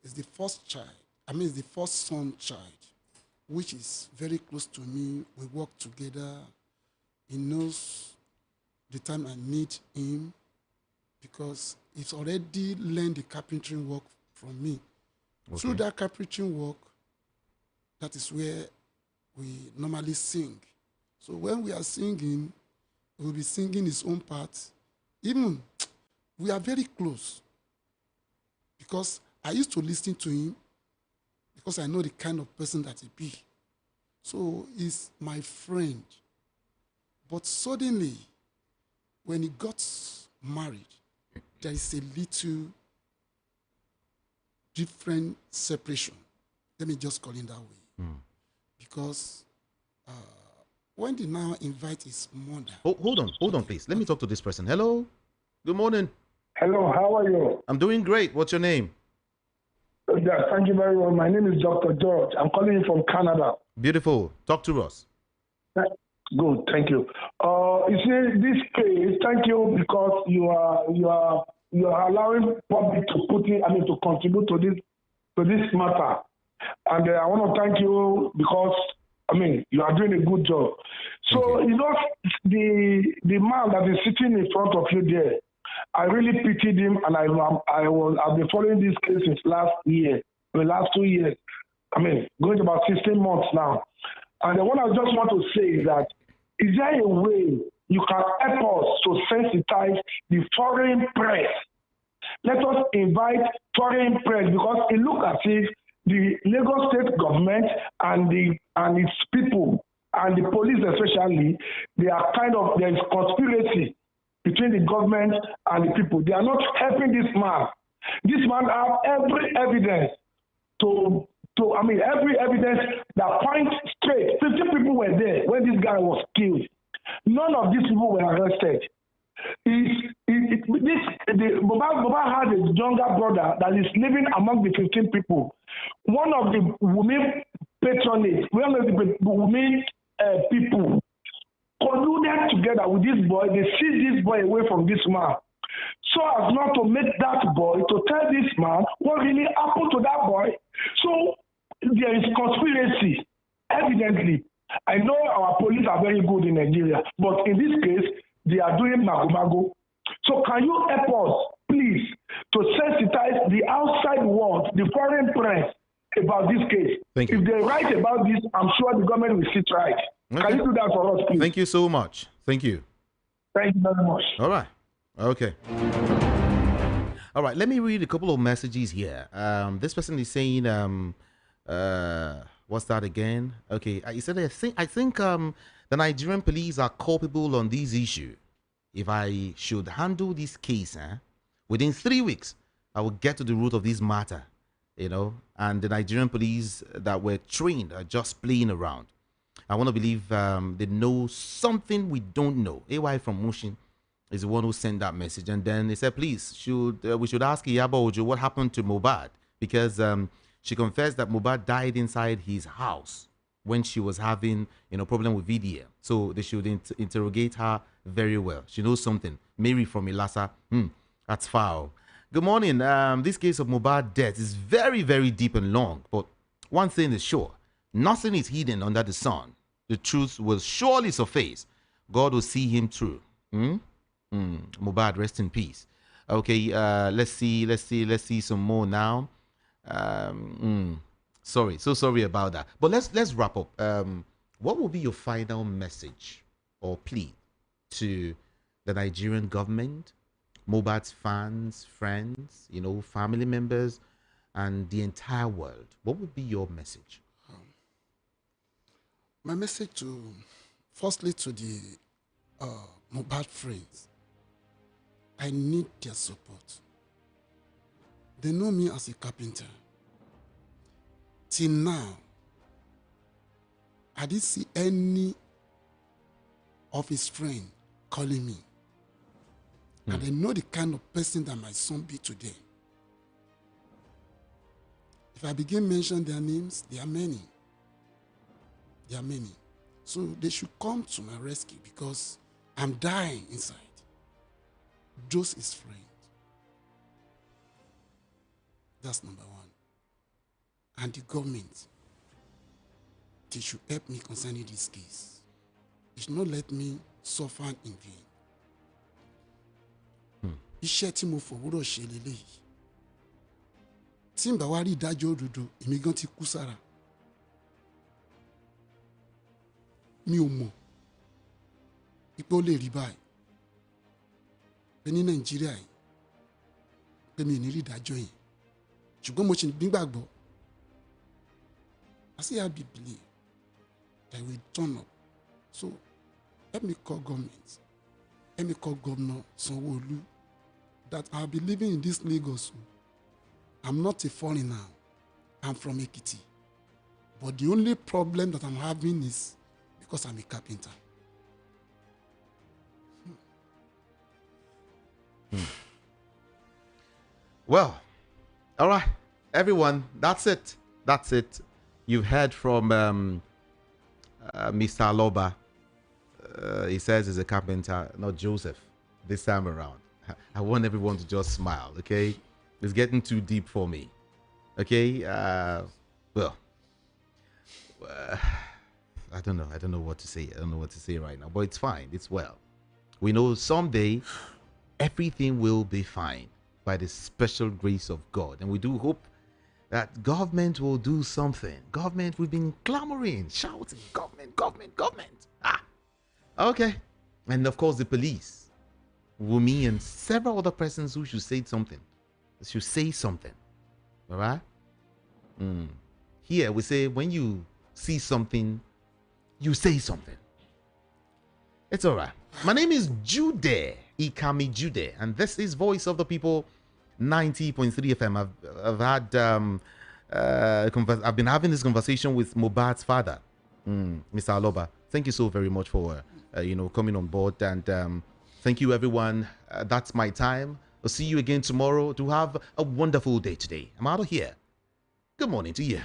It's the first child. It's the first son child, which is very close to me. We work together. He knows the time I need him because he's already learned the carpentry work from me. Okay. Through that carpentry work, that is where we normally sing. So when we are singing, we'll be singing his own part. Even we are very close because I used to listen to him because I know the kind of person that he be. So he's my friend. But suddenly, when he got married, there is a little different separation. Let me just call it that way. Because when they now invite his mother... Hold on, please. Let me talk to this person. Hello? Good morning. Hello, how are you? I'm doing great. What's your name? Yeah, thank you very much. My name is Dr. George. I'm calling you from Canada. Beautiful. Talk to us. Good, thank you. You see, this case, thank you because you are allowing public to to contribute to this matter. And I want to thank you because you are doing a good job. So you know, the man that is sitting in front of you there, I really pitied him, and I've been following this case since last year, the last 2 years. Going to about 16 months now. And what I just want to say is that, is there a way you can help us to sensitize the foreign press? Let us invite foreign press because it looks as if the Lagos state government and its people and the police especially, there is conspiracy between the government and the people. They are not helping this man. This man has every evidence every evidence that points straight. 50 people were there when this guy was killed. None of these people were arrested. Mohbad had a younger brother that is living among the 15 people. One of the women patronage, one of the women people colluded together with this boy. They seized this boy away from this man, so as not to make that boy to tell this man what really happened to that boy. So there is conspiracy, evidently. I know our police are very good in Nigeria, but in this case, they are doing mago-mago. So can you help us, please, to sensitize the outside world, the foreign press, about this case? Thank you. If they write about this, I'm sure the government will sit right. Okay. Can you do that for us, please? Thank you so much. Thank you. Thank you very much. All right. Okay. All right. Let me read a couple of messages here. This person is saying, what's that again? Okay. He said, I think the Nigerian police are culpable on this issue. If I should handle this case, within 3 weeks, I will get to the root of this matter, and the Nigerian police that were trained are just playing around. I want to believe they know something we don't know. AY from Mushin is the one who sent that message. And then they said, please, we should ask Iyabo Ojo what happened to Mohbad, because she confessed that Mohbad died inside his house when she was having problem with VDM. So they should interrogate her very well. She knows something. Mary from Ilasa, that's foul. Good morning. This case of Mohbad death is very, very deep and long. But one thing is sure, nothing is hidden under the sun. The truth will surely surface. God will see him through. Mohbad, rest in peace. Okay, let's see some more now. Sorry about that. But let's wrap up. What will be your final message or plea to the Nigerian government, Mohbad's fans, friends, family members, and the entire world? What would be your message? My message firstly to the Mohbad friends, I need their support. They know me as a carpenter. Till now, I didn't see any of his friend calling me. And I know the kind of person that my son be today. If I begin mentioning their names, there are many. There are many. So they should come to my rescue because I'm dying inside. Just his friend. That's number one. And the government, they should help me concerning this case. They should not let me suffer in vain. Iṣẹ́ tí mo fọwọ́rọ̀ ṣe lélẹ́yìí. Tí n bá wá rí ìdájọ́ òdodo, èmi gan ti kú sára. Mi ò mọ̀ pé ó lè rí báyìí. Pé ní Nàìjíríà yìí, pé mi ò ní rí ìdájọ́ yẹn. Ṣùgbọ́n mo ṣì nígbàgbọ́. I still have the belief that we turn up. So let me call government. Let me call Governor Sanwo-Olu that I'll be living in this Lagos. I'm not a foreigner. I'm from Ekiti. But the only problem that I'm having is because I'm a carpenter. Well, all right, everyone, that's it. That's it. You've heard from Mr. Aloba. He says he's a carpenter, not Joseph, this time around. I want everyone to just smile, okay? It's getting too deep for me, okay? Well, I don't know. I don't know what to say. I don't know what to say right now, but it's fine. It's well. We know someday everything will be fine by the special grace of God. And we do hope that government will do something. Government, we've been clamoring, shouting, government, government, government. Okay. And of course, the police, Wunmi, and several other persons who should say something. Should say something. All right? Here, we say when you see something, you say something. It's all right. My name is Jude, Ikami Jude, and this is Voice of the People 90.3 FM. I've had I've been having this conversation with Mohbad's father, Mr. Aloba. Thank you so very much for coming on board, and thank you everyone. That's my time. I'll see you again tomorrow. To have a wonderful day today. I'm out of here. Good morning to you.